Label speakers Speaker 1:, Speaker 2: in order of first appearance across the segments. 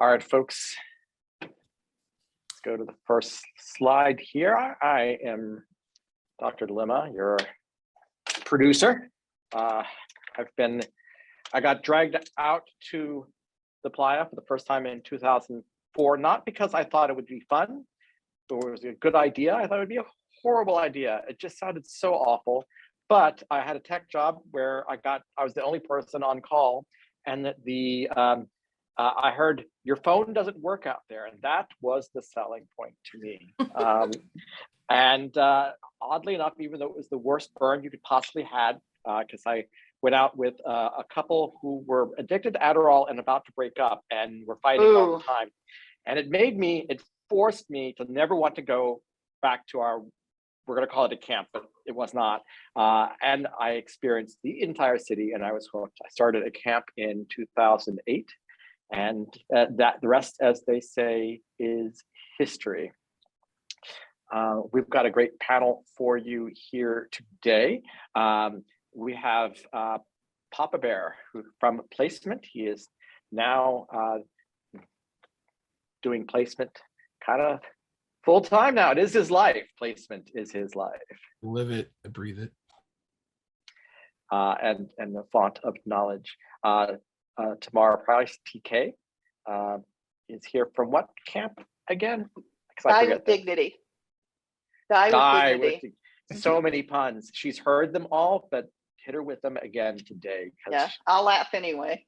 Speaker 1: All right, folks, let's go to the first slide here. I am Dr. Demma, your producer. I got dragged out to the playa for the first time in 2004, not because I thought it would be fun, or it was a good idea. I thought it would be a horrible idea. It just sounded so awful. But I had a tech job where I was the only person on call, and I heard your phone doesn't work out there, and that was the selling point to me. Oddly enough, even though it was the worst burn you could possibly had, because I went out with a couple who were addicted to Adderall and about to break up, and were fighting all the time, and it forced me to never want to go back to we're going to call it a camp, but it was not. And I experienced the entire city, and I was hooked. I started a camp in 2008, and the rest, as they say, is history. We've got a great panel for you here today. We have Papa Bear from placement. He is now doing placement kind of full time now. It is his life. Placement is his life.
Speaker 2: Live it, breathe it.
Speaker 1: And the font of knowledge. Tamara Price, TK, is here from what camp again?
Speaker 3: Die with dignity. Die with dignity.
Speaker 1: So many puns. She's heard them all, but hit her with them again today.
Speaker 3: Yeah, I'll laugh anyway.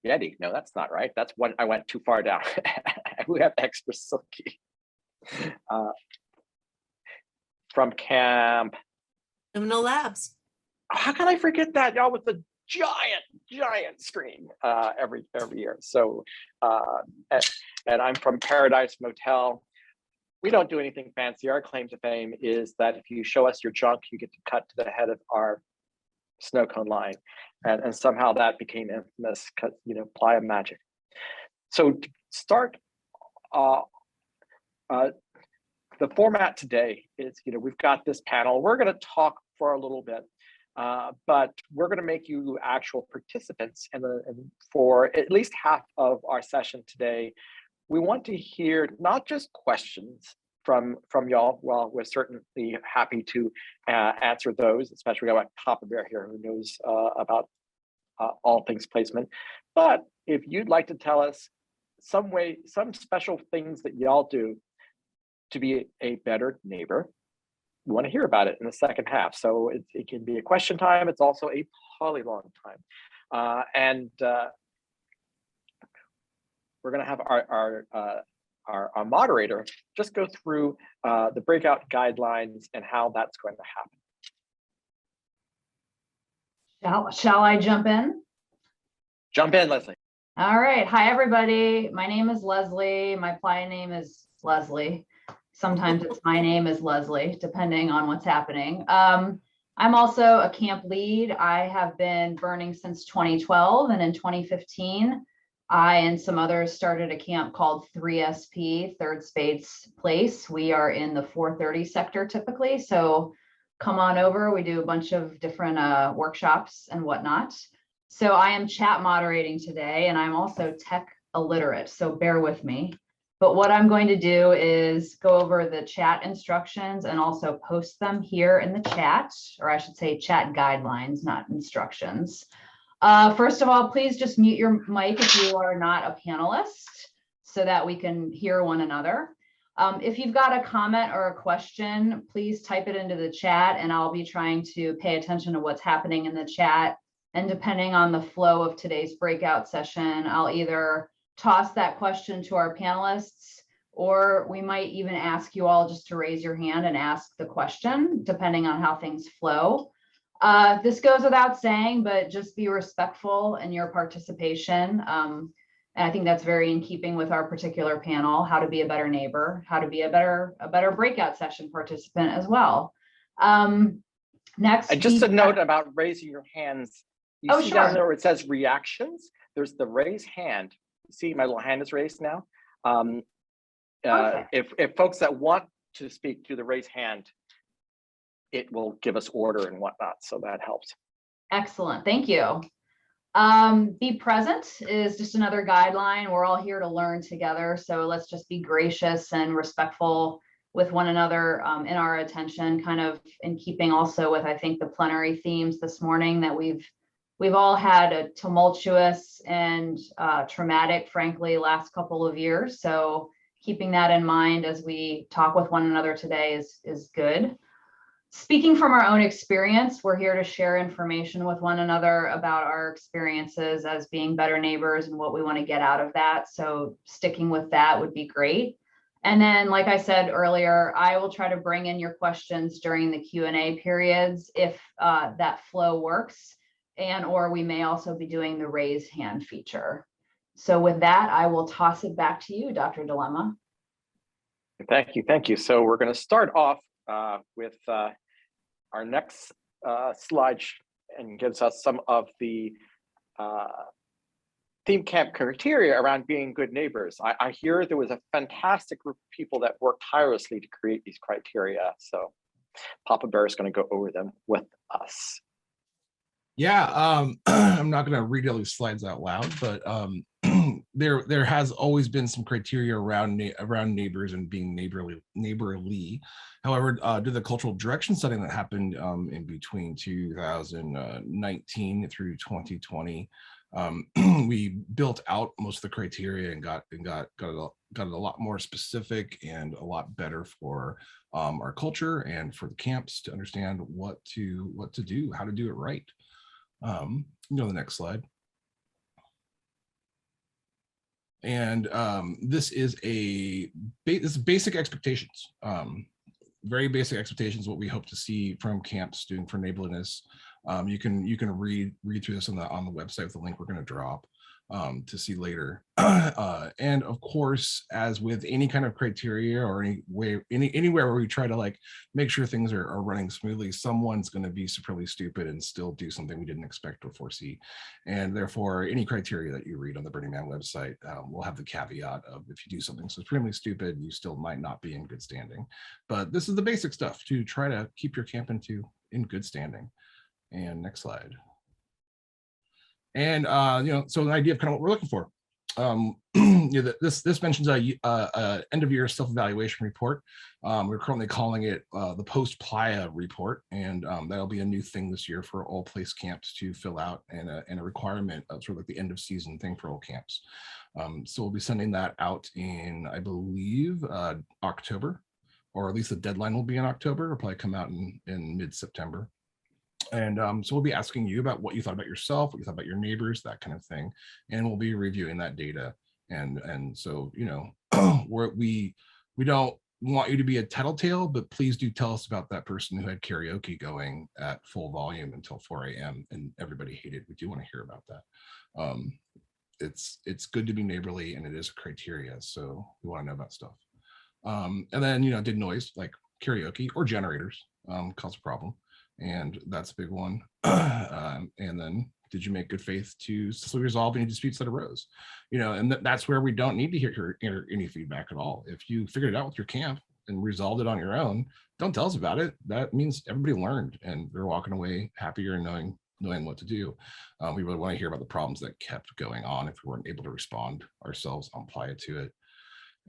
Speaker 1: Yeti, no, that's not right. That's one I went too far down. We have Xtralsky from camp.
Speaker 4: Communal Labs.
Speaker 1: How can I forget that, y'all, with the giant screen every year. So, and I'm from Paradise Motel. We don't do anything fancy. Our claim to fame is that if you show us your junk, you get to cut to the head of our snow cone line. And somehow that became infamous because, playa magic. So to start, the format today is, we've got this panel. We're going to talk for a little bit, but we're going to make you actual participants. And for at least half of our session today, we want to hear not just questions from y'all. Well, we're certainly happy to answer those, especially we got Papa Bear here who knows about all things placement. But if you'd like to tell us some special things that y'all do to be a better neighbor, we want to hear about it in the second half. So it can be a question time. It's also a polylog time. We're going to have our moderator just go through the breakout guidelines and how that's going to happen.
Speaker 5: Shall I jump in?
Speaker 1: Jump in, Leslie.
Speaker 5: All right. Hi, everybody. My name is Leslie. My playa name is Leslie. Sometimes it's my name is Leslie, depending on what's happening. I'm also a camp lead. I have been burning since 2012, and in 2015, I and some others started a camp called 3SP, Third Spades Place. We are in the 430 sector typically, so come on over. We do a bunch of different workshops and whatnot. So I am chat moderating today, and I'm also tech illiterate, so bear with me. But what I'm going to do is go over the chat instructions and also post them here in the chat, or I should say chat guidelines, not instructions. First of all, please just mute your mic if you are not a panelist so that we can hear one another. If you've got a comment or a question, please type it into the chat, and I'll be trying to pay attention to what's happening in the chat. And depending on the flow of today's breakout session, I'll either toss that question to our panelists, or we might even ask you all just to raise your hand and ask the question, depending on how things flow. This goes without saying, but just be respectful in your participation. And I think that's very in keeping with our particular panel, how to be a better neighbor, how to be a better breakout session participant as well. Next.
Speaker 1: And just a note about raising your hands. You see down there where it says reactions, there's the raise hand. See, my little hand is raised now. If folks that want to speak do the raise hand, it will give us order and whatnot, so that helps.
Speaker 5: Excellent, thank you. Be present is just another guideline. We're all here to learn together. So let's just be gracious and respectful with one another in our attention, kind of in keeping also with, I think, the plenary themes this morning that we've all had a tumultuous and traumatic, frankly, last couple of years. So keeping that in mind as we talk with one another today is good. Speaking from our own experience, we're here to share information with one another about our experiences as being better neighbors and what we want to get out of that. So sticking with that would be great. And then, like I said earlier, I will try to bring in your questions during the Q&A periods if that flow works, or we may also be doing the raise hand feature. So with that, I will toss it back to you, Dr. Demma.
Speaker 1: Thank you. So we're going to start off with our next slide and gives us some of the theme camp criteria around being good neighbors. I hear there was a fantastic group of people that worked tirelessly to create these criteria. So Papa Bear is going to go over them with us.
Speaker 2: Yeah, I'm not going to read all these slides out loud, but there has always been some criteria around neighbors and being neighborly. However, due to the cultural direction study that happened in between 2019 through 2020, we built out most of the criteria and got it a lot more specific and a lot better for our culture and for the camps to understand what to do, how to do it right. The next slide. And this is basic expectations, very basic expectations, what we hope to see from camps doing for neighborliness. You can read through this on the website with the link we're going to drop to see later. And of course, as with any kind of criteria or anywhere where we try to like make sure things are running smoothly, someone's going to be supremely stupid and still do something we didn't expect or foresee. And therefore, any criteria that you read on the Burning Man website will have the caveat of if you do something supremely stupid, you still might not be in good standing. But this is the basic stuff to try to keep your camp in good standing. And next slide. And so an idea of kind of what we're looking for. This mentions a end of year self-evaluation report. We're currently calling it the post-playa report, and that'll be a new thing this year for all place camps to fill out, and a requirement of sort of like the end of season thing for all camps. So we'll be sending that out in, I believe, October, or at least the deadline will be in October. It'll probably come out in mid-September. And so we'll be asking you about what you thought about yourself, what you thought about your neighbors, that kind of thing. And we'll be reviewing that data. And so, we don't want you to be a tattletale, but please do tell us about that person who had karaoke going at full volume until 4 a.m. and everybody hated. We do want to hear about that. It's good to be neighborly, and it is a criteria. So we want to know about stuff. And then, did noise like karaoke or generators cause a problem? And that's a big one. And then, did you make good faith to resolve any disputes that arose? And that's where we don't need to hear any feedback at all. If you figured it out with your camp and resolved it on your own, don't tell us about it. That means everybody learned and they're walking away happier and knowing what to do. We really want to hear about the problems that kept going on if we weren't able to respond ourselves on playa to it.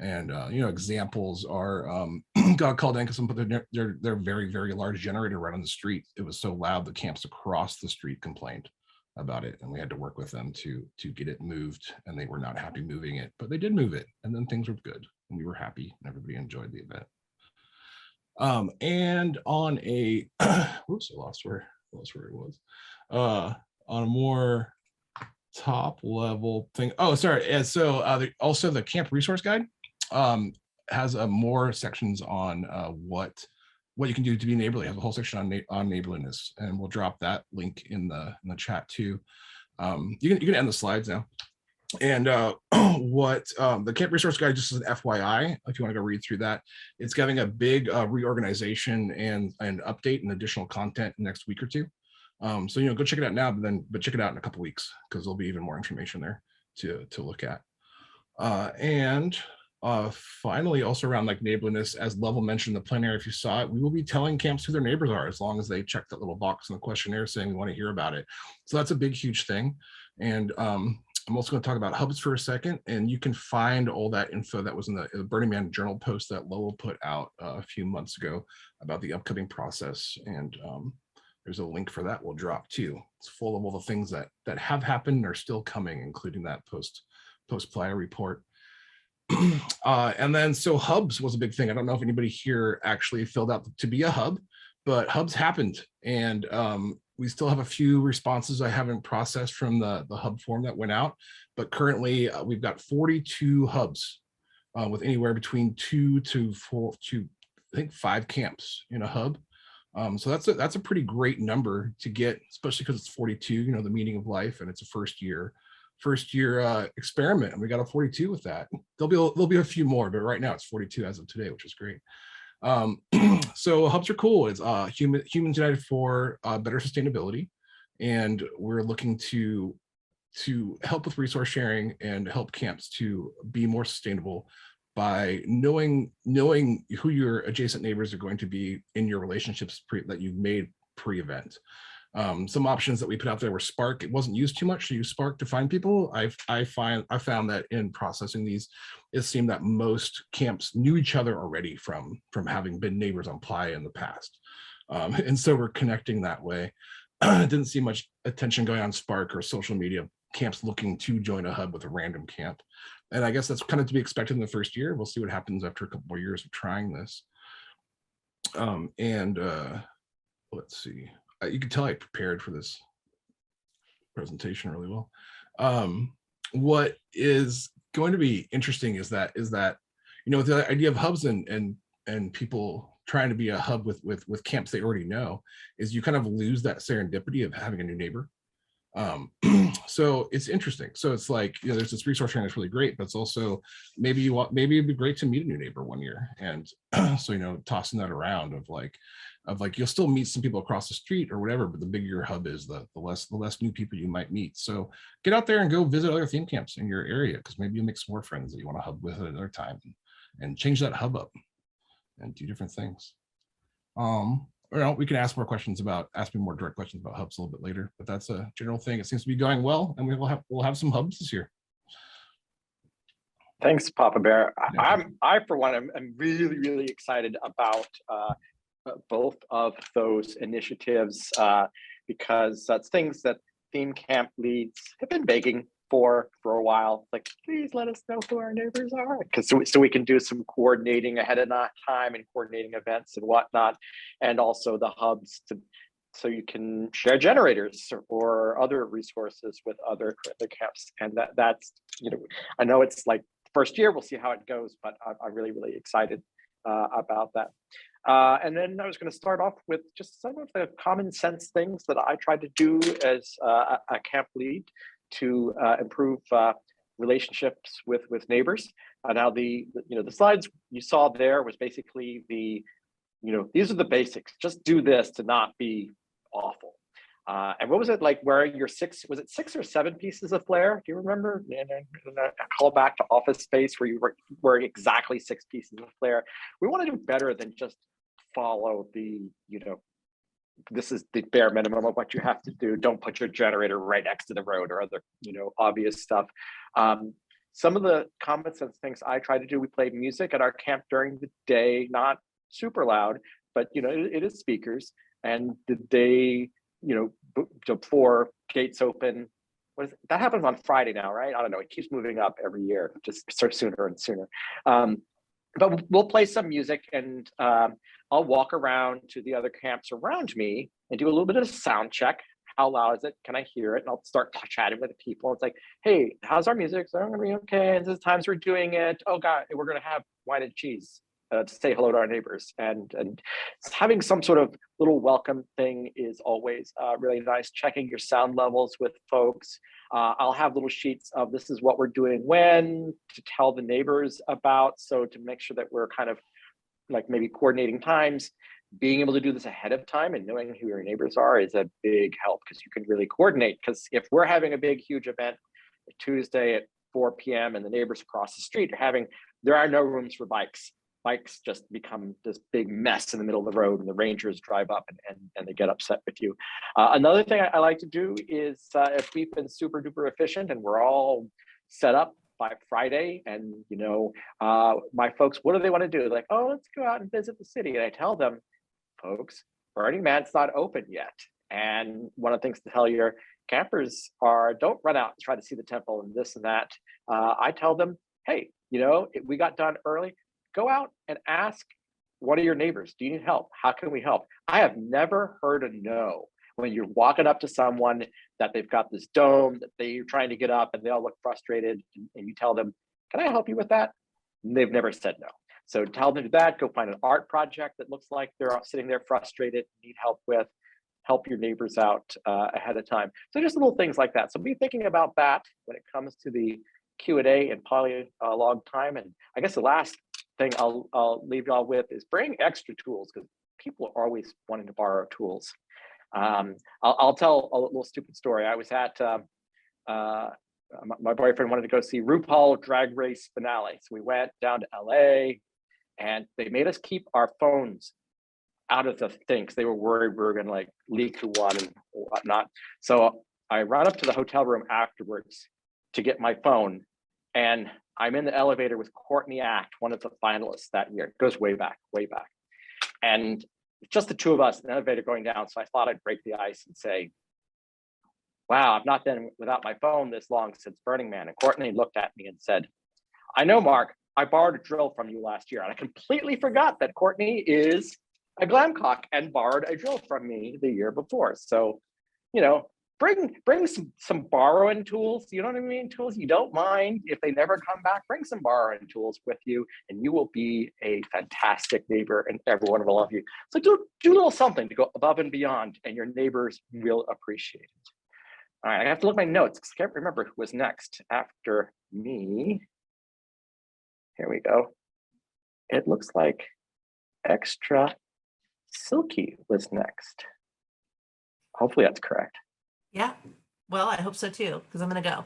Speaker 2: And examples are got called in because someone put their very, very large generator right on the street. It was so loud the camps across the street complained about it, and we had to work with them to get it moved, and they were not happy moving it, but they did move it, and then things were good and we were happy and everybody enjoyed the event. And on a whoops, I lost where it was. On a more top level thing. Oh, sorry. And so also the camp resource guide has more sections on what you can do to be neighborly. It has a whole section on neighborliness, and we'll drop that link in the chat too. You can end the slides now. And what the camp resource guide, just as an FYI, if you want to go read through that, it's getting a big reorganization and update and additional content in the next week or two. So go check it out now, but check it out in a couple of weeks, because there'll be even more information there to look at. And Finally, also around like neighborliness, as Level mentioned in the plenary, if you saw it, we will be telling camps who their neighbors are as long as they check that little box in the questionnaire saying we want to hear about it. So that's a big, huge thing. And I'm also going to talk about hubs for a second, and you can find all that info that was in the Burning Man journal post that Lowell put out a few months ago about the upcoming process. And there's a link for that we'll drop too. It's full of all the things that have happened and are still coming, including that post-playa report. And then so hubs was a big thing. I don't know if anybody here actually filled out to be a hub, but hubs happened, and we still have a few responses I haven't processed from the hub form that went out, but currently we've got 42 hubs with anywhere between 2 to 4 to I think 5 camps in a hub. So that's a pretty great number to get, especially because it's 42, you know, the meaning of life, and it's a first year experiment, and we got a 42 with that. There'll be a few more, but right now it's 42 as of today, which is great. So hubs are cool. It's Humans United for Better Sustainability, and we're looking to help with resource sharing and help camps to be more sustainable by knowing who your adjacent neighbors are going to be in your relationships that you've made pre-event. Some options that we put out there were Spark. It wasn't used too much to use Spark to find people. I found that in processing these, it seemed that most camps knew each other already from having been neighbors on Playa in the past. And so we're connecting that way. Didn't see much attention going on Spark or social media camps looking to join a hub with a random camp. And I guess that's kind of to be expected in the first year. We'll see what happens after a couple more years of trying this. Let's see. You can tell I prepared for this presentation really well. What is going to be interesting is that you know, the idea of hubs and people trying to be a hub with camps they already know is you kind of lose that serendipity of having a new neighbor. So it's interesting. So it's like, you know, there's this resource sharing that's really great, but it's also maybe it'd be great to meet a new neighbor one year. And so, you know, tossing that around of like you'll still meet some people across the street or whatever, but the bigger your hub is, the less new people you might meet. So get out there and go visit other theme camps in your area, because maybe you'll make some more friends that you want to hub with at another time, and change that hub up and do different things. Or no, we can ask me more direct questions about hubs a little bit later, but that's a general thing. It seems to be going well, and we'll have some hubs this year.
Speaker 1: Thanks, Papa Bear.
Speaker 2: Yeah.
Speaker 1: I for one, I'm really, really excited about both of those initiatives because that's things that theme camp leads have been begging for a while. Like, please let us know who our neighbors are, because so we can do some coordinating ahead of time and coordinating events and whatnot, and also the hubs so you can share generators or other resources with other camps. And that's, you know, I know it's like first year, we'll see how it goes, but I'm really, really excited about that. And then I was going to start off with just some of the common sense things that I tried to do as a camp lead to improve relationships with neighbors. Now the slides you saw there was basically these are the basics. Just do this to not be awful. And what was it like wearing your 6 or 7 pieces of flair? Do you remember? And call back to Office Space where you were wearing exactly 6 pieces of flair. We want to do better than just follow this is the bare minimum of what you have to do. Don't put your generator right next to the road or other, obvious stuff. Some of the common sense things I try to do, we play music at our camp during the day, not super loud, but it is speakers. And the day, before gates open, that happens on Friday now, right? I don't know. It keeps moving up every year, just starts sooner and sooner. But we'll play some music, and I'll walk around to the other camps around me and do a little bit of a sound check. How loud is it? Can I hear it? And I'll start chatting with the people. It's like, hey, how's our music? So I'm gonna be okay. And this times we're doing it. Oh God, we're gonna have wine and cheese to say hello to our neighbors. And having some sort of little welcome thing is always really nice. Checking your sound levels with folks. I'll have little sheets of this is what we're doing when to tell the neighbors about. So to make sure that we're kind of like maybe coordinating times, being able to do this ahead of time and knowing who your neighbors are is a big help, because you can really coordinate. Because if we're having a big, huge event Tuesday at 4 p.m. and the neighbors across the street there are no rooms for bikes. Bikes just become this big mess in the middle of the road, and the rangers drive up and they get upset with you. Another thing I like to do is if we've been super duper efficient and we're all set up by Friday, and my folks, what do they want to do? They're like, oh, let's go out and visit the city. And I tell them, folks, Burning Man's not open yet. And one of the things to tell your campers are, don't run out and try to see the temple and this and that. I tell them, hey, if we got done early, go out and ask one of your neighbors, do you need help? How can we help? I have never heard a no when you're walking up to someone that they've got this dome that they're trying to get up and they all look frustrated, and you tell them, can I help you with that? And they've never said no. So tell them that, go find an art project that looks like they're sitting there frustrated, need help with, help your neighbors out ahead of time. So just little things like that. So be thinking about that when it comes to the Q&A and polylog time. And I guess the last thing I'll leave y'all with is bring extra tools, because people are always wanting to borrow tools. I'll tell a little stupid story. I was at my boyfriend wanted to go see RuPaul Drag Race finale, so we went down to LA, and they made us keep our phones out of the thing because they were worried we were going to like leak the one and whatnot. So I run up to the hotel room afterwards to get my phone, and I'm in the elevator with Courtney Act, one of the finalists that year. It goes way back, and it's just the two of us in the elevator going down. So I thought I'd break the ice and say, wow, I've not been without my phone this long since Burning Man. And Courtney looked at me and said, I know, Mark, I borrowed a drill from you last year. And I completely forgot that Courtney is a glamcock and borrowed a drill from me the year before. So, bring some borrowing tools, you know what I mean? Tools you don't mind if they never come back. Bring some borrowing tools with you, and you will be a fantastic neighbor, and everyone will love you. So do a little something to go above and beyond, and your neighbors will appreciate it. All right, I have to look at my notes because I can't remember who was next after me. Here we go. It looks like Xtralsky was next. Hopefully that's correct.
Speaker 4: Yeah, well, I hope so too, because I'm gonna go.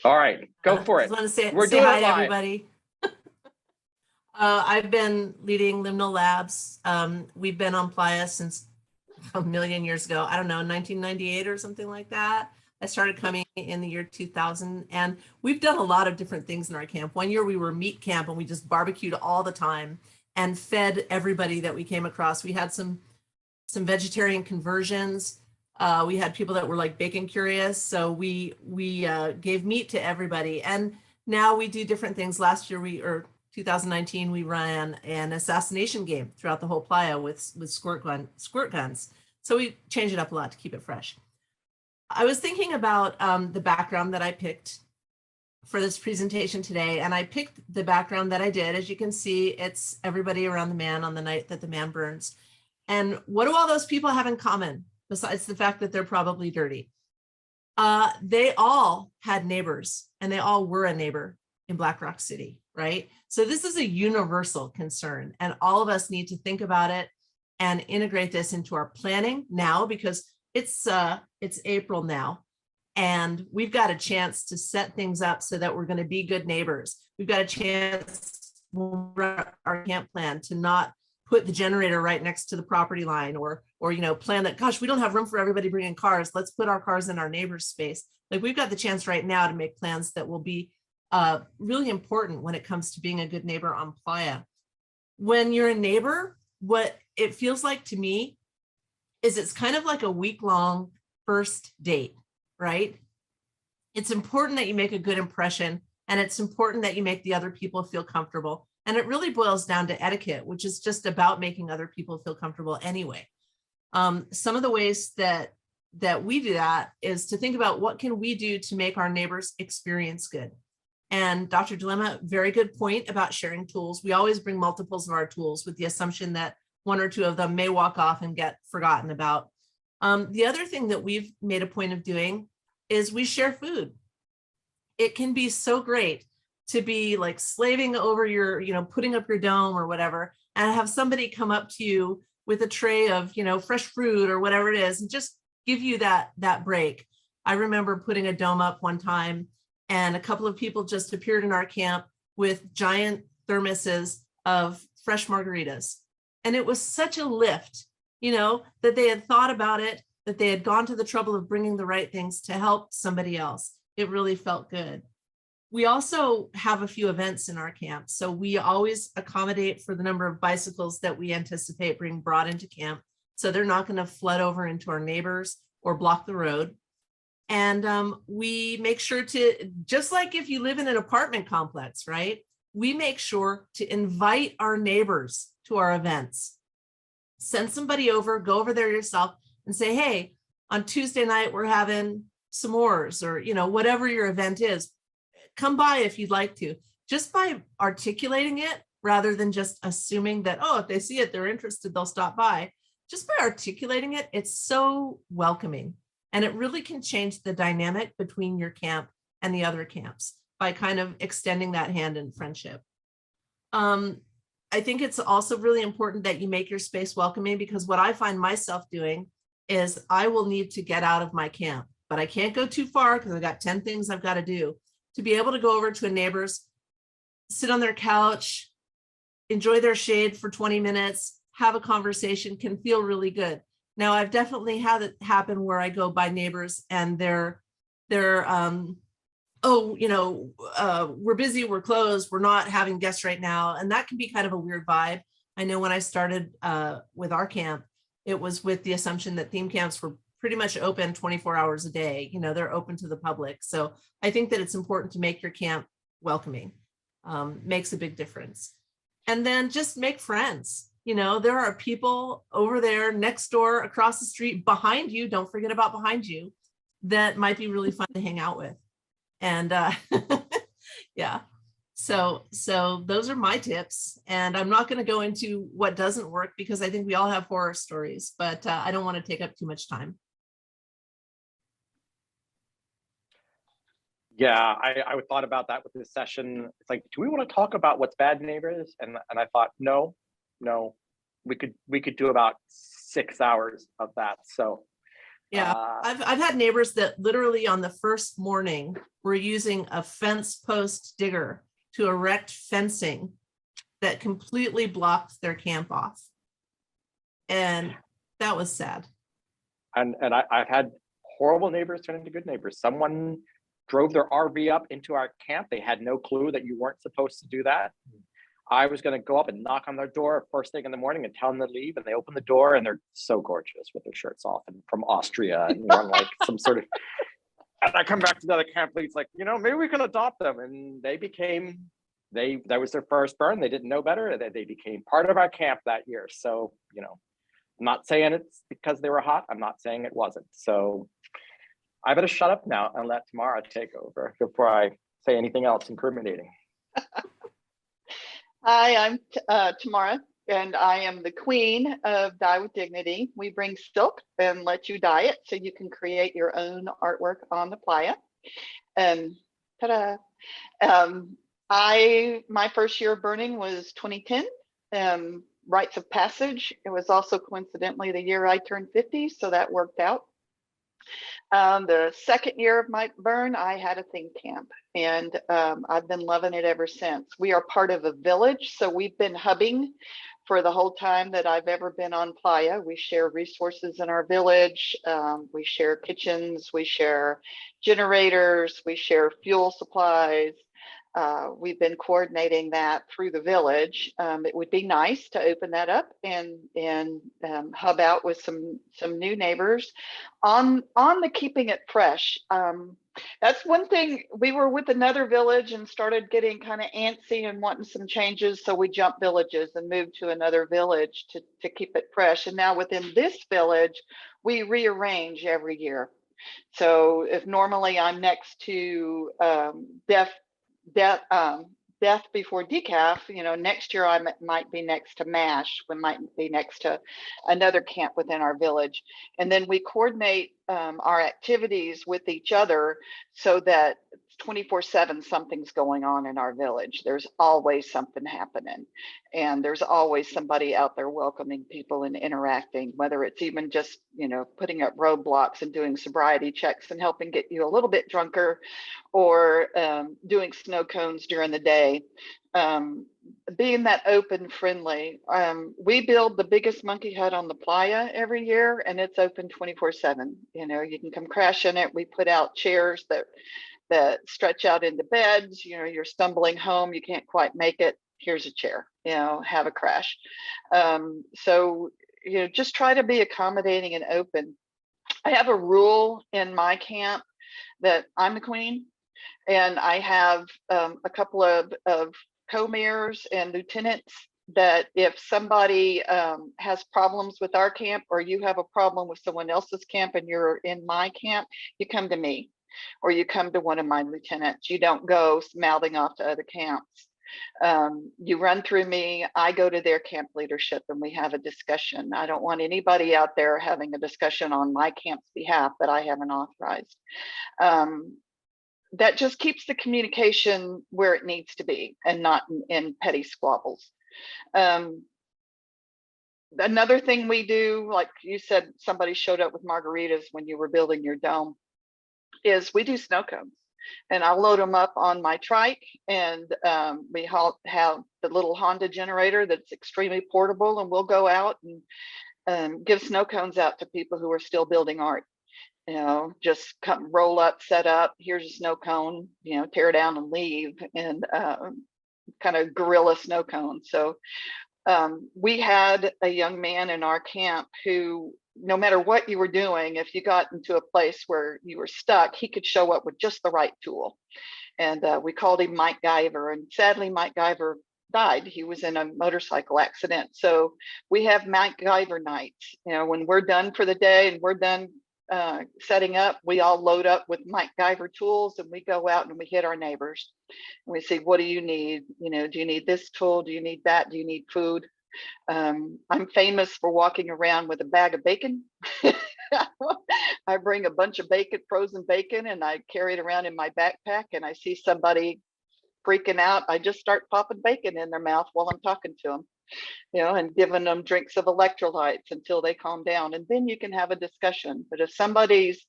Speaker 1: All right, go for it.
Speaker 4: I just want to say,
Speaker 1: We're
Speaker 4: say
Speaker 1: doing
Speaker 4: hi
Speaker 1: it
Speaker 4: to
Speaker 1: live.
Speaker 4: everybody. I've been leading Liminal Labs. We've been on Playa since a million years ago. I don't know, 1998 or something like that. I started coming in the year 2000, and we've done a lot of different things in our camp. One year we were meat camp, and we just barbecued all the time and fed everybody that we came across. We had some vegetarian conversions. We had people that were like bacon curious, so we gave meat to everybody. And now we do different things. Last year, 2019, we ran an assassination game throughout the whole playa with squirt guns. So we change it up a lot to keep it fresh. I was thinking about the background that I picked for this presentation today, and I picked the background that I did. As you can see, it's everybody around the man on the night that the man burns. And what do all those people have in common, besides the fact that they're probably dirty? They all had neighbors, and they all were a neighbor in Black Rock City, right? So this is a universal concern, and all of us need to think about it and integrate this into our planning now, because it's April now, and we've got a chance to set things up so that we're going to be good neighbors. We've got a chance when we run our camp plan to not put the generator right next to the property line, or plan that, gosh, we don't have room for everybody bringing cars. Let's put our cars in our neighbor's space. Like, we've got the chance right now to make plans that will be really important when it comes to being a good neighbor on Playa. When you're a neighbor, what it feels like to me is it's kind of like a week-long first date, right? It's important that you make a good impression, and it's important that you make the other people feel comfortable. And it really boils down to etiquette, which is just about making other people feel comfortable anyway. Some of the ways that we do that is to think about what can we do to make our neighbors' experience good. And Dr. Demma, very good point about sharing tools. We always bring multiples of our tools with the assumption that one or two of them may walk off and get forgotten about. The other thing that we've made a point of doing is we share food. It can be so great to be like slaving over your, putting up your dome or whatever, and have somebody come up to you with a tray of, fresh fruit or whatever it is, and just give you that break. I remember putting a dome up one time, and a couple of people just appeared in our camp with giant thermoses of fresh margaritas. And it was such a lift, you know, that they had thought about it, that they had gone to the trouble of bringing the right things to help somebody else. It really felt good. We also have a few events in our camp. So we always accommodate for the number of bicycles that we anticipate being brought into camp. So they're not going to flood over into our neighbors or block the road. And we make sure to, just like if you live in an apartment complex, right? We make sure to invite our neighbors to our events. Send somebody over, go over there yourself and say, hey, on Tuesday night, we're having s'mores, or, you know, whatever your event is. Come by if you'd like to. Just by articulating it, rather than just assuming that, oh, if they see it, they're interested, they'll stop by. Just by articulating it, it's so welcoming. And it really can change the dynamic between your camp and the other camps by kind of extending that hand in friendship. I think it's also really important that you make your space welcoming, because what I find myself doing is I will need to get out of my camp, but I can't go too far because I've got 10 things I've got to do. To be able to go over to a neighbor's, sit on their couch, enjoy their shade for 20 minutes, have a conversation can feel really good. Now, I've definitely had it happen where I go by neighbors and they're oh, you know, we're busy, we're closed, we're not having guests right now. And that can be kind of a weird vibe. I know when I started with our camp, it was with the assumption that theme camps were pretty much open 24 hours a day. You know, they're open to the public. So I think that it's important to make your camp welcoming. Makes a big difference. And then just make friends. You know, there are people over there next door, across the street, behind you, don't forget about behind you, that might be really fun to hang out with. And yeah, so those are my tips. And I'm not going to go into what doesn't work, because I think we all have horror stories, but I don't want to take up too much time.
Speaker 1: Yeah, I thought about that with this session. It's like, do we want to talk about what's bad neighbors? And I thought, no, we could do about 6 hours of that. So
Speaker 4: yeah, I've had neighbors that literally on the first morning were using a fence post digger to erect fencing that completely blocked their camp off, and that was sad.
Speaker 1: And I've had horrible neighbors turn into good neighbors. Someone drove their RV up into our camp. They had no clue that you weren't supposed to do that. I was going to go up and knock on their door first thing in the morning and tell them to leave. And they opened the door and they're so gorgeous with their shirts off and from Austria and like some sort of, and I come back to the other camp leads like, you know, maybe we can adopt them. And they became, that was their first burn. They didn't know better. They became part of our camp that year. So, you know, I'm not saying it's because they were hot. I'm not saying it wasn't. So I better shut up now and let Tamara take over before I say anything else incriminating.
Speaker 3: Hi, I'm Tamara, and I am the queen of Dye with Dignity. We bring silk and let you dye it so you can create your own artwork on the playa. And ta-da! My first year of burning was 2010. Rites of passage. It was also coincidentally the year I turned 50, so that worked out. The second year of my burn, I had a theme camp, and I've been loving it ever since. We are part of a village, so we've been hubbing for the whole time that I've ever been on Playa. We share resources in our village. We share kitchens, we share generators, we share fuel supplies. We've been coordinating that through the village. It would be nice to open that up and hub out with some new neighbors on the keeping it fresh. That's one thing. We were with another village and started getting kind of antsy and wanting some changes, so we jumped villages and moved to another village to keep it fresh. And now within this village, we rearrange every year. So if normally I'm next to death before decaf, you know, next year I might be next to MASH, we might be next to another camp within our village. And then we coordinate our activities with each other so that 24/7 something's going on in our village. There's always something happening, and there's always somebody out there welcoming people and interacting, whether it's even just, you know, putting up roadblocks and doing sobriety checks and helping get you a little bit drunker, or doing snow cones during the day. Being that open, friendly. We build the biggest monkey hut on the playa every year, and it's open 24/7. You know, you can come crash in it. We put out chairs that stretch out into beds. You know, you're stumbling home, you can't quite make it, here's a chair, you know, have a crash. So, you know, just try to be accommodating and open. I have a rule in my camp that I'm the queen, and I have a couple of co-mayors and lieutenants that if somebody has problems with our camp, or you have a problem with someone else's camp and you're in my camp, you come to me, or you come to one of my lieutenants. You don't go mouthing off to other camps. You run through me, I go to their camp leadership, and we have a discussion. I don't want anybody out there having a discussion on my camp's behalf that I haven't authorized. That just keeps the communication where it needs to be, and not in petty squabbles. Another thing we do, like you said, somebody showed up with margaritas when you were building your dome, is we do snow cones, and I'll load them up on my trike, and we have the little Honda generator that's extremely portable, and we'll go out and give snow cones out to people who are still building art. You know, just come, roll up, set up, here's a snow cone, you know, tear down and leave, and kind of guerrilla snow cone. So we had a young man in our camp who, no matter what you were doing, if you got into a place where you were stuck, he could show up with just the right tool. And we called him Mike Guyver, and sadly Mike Guyver died. He was in a motorcycle accident. So we have Mike Guyver nights. You know, when we're done for the day and we're done setting up, we all load up with Mike Guyver tools, and we go out and we hit our neighbors. And we say, what do you need? You know, do you need this tool? Do you need that? Do you need food? I'm famous for walking around with a bag of bacon. I bring a bunch of bacon, frozen bacon, and I carry it around in my backpack, and I see somebody freaking out, I just start popping bacon in their mouth while I'm talking to them, you know, and giving them drinks of electrolytes until they calm down, and then you can have a discussion. But if somebody's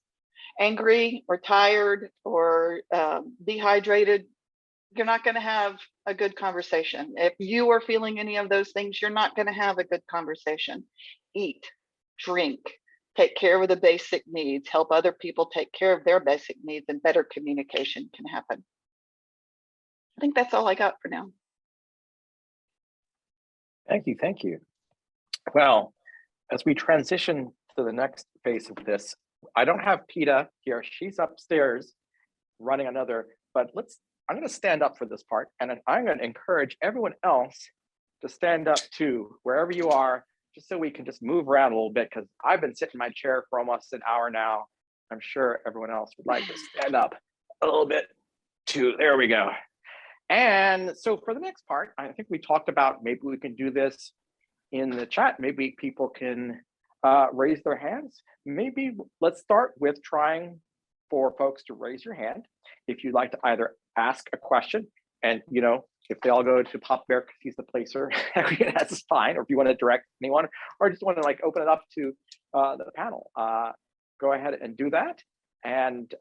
Speaker 3: angry or tired or dehydrated, you're not going to have a good conversation. If you are feeling any of those things, you're not going to have a good conversation. Eat, drink, take care of the basic needs, help other people take care of their basic needs, and better communication can happen. I think that's all I got for now.
Speaker 1: Thank you, thank you. Well, as we transition to the next phase of this, I don't have PETA here. She's upstairs running another, but I'm going to stand up for this part, and I'm going to encourage everyone else to stand up too, wherever you are, just so we can just move around a little bit, because I've been sitting in my chair for almost an hour now. I'm sure everyone else would like to stand up a little bit too. There we go. And so for the next part, I think we talked about maybe we can do this in the chat. Maybe people can raise their hands. Maybe let's start with trying for folks to raise your hand if you'd like to either ask a question, and you know, if they all go to Pop Bear because he's the placer, that's fine. Or if you want to direct anyone, or just want to like open it up to the panel, go ahead and do that. And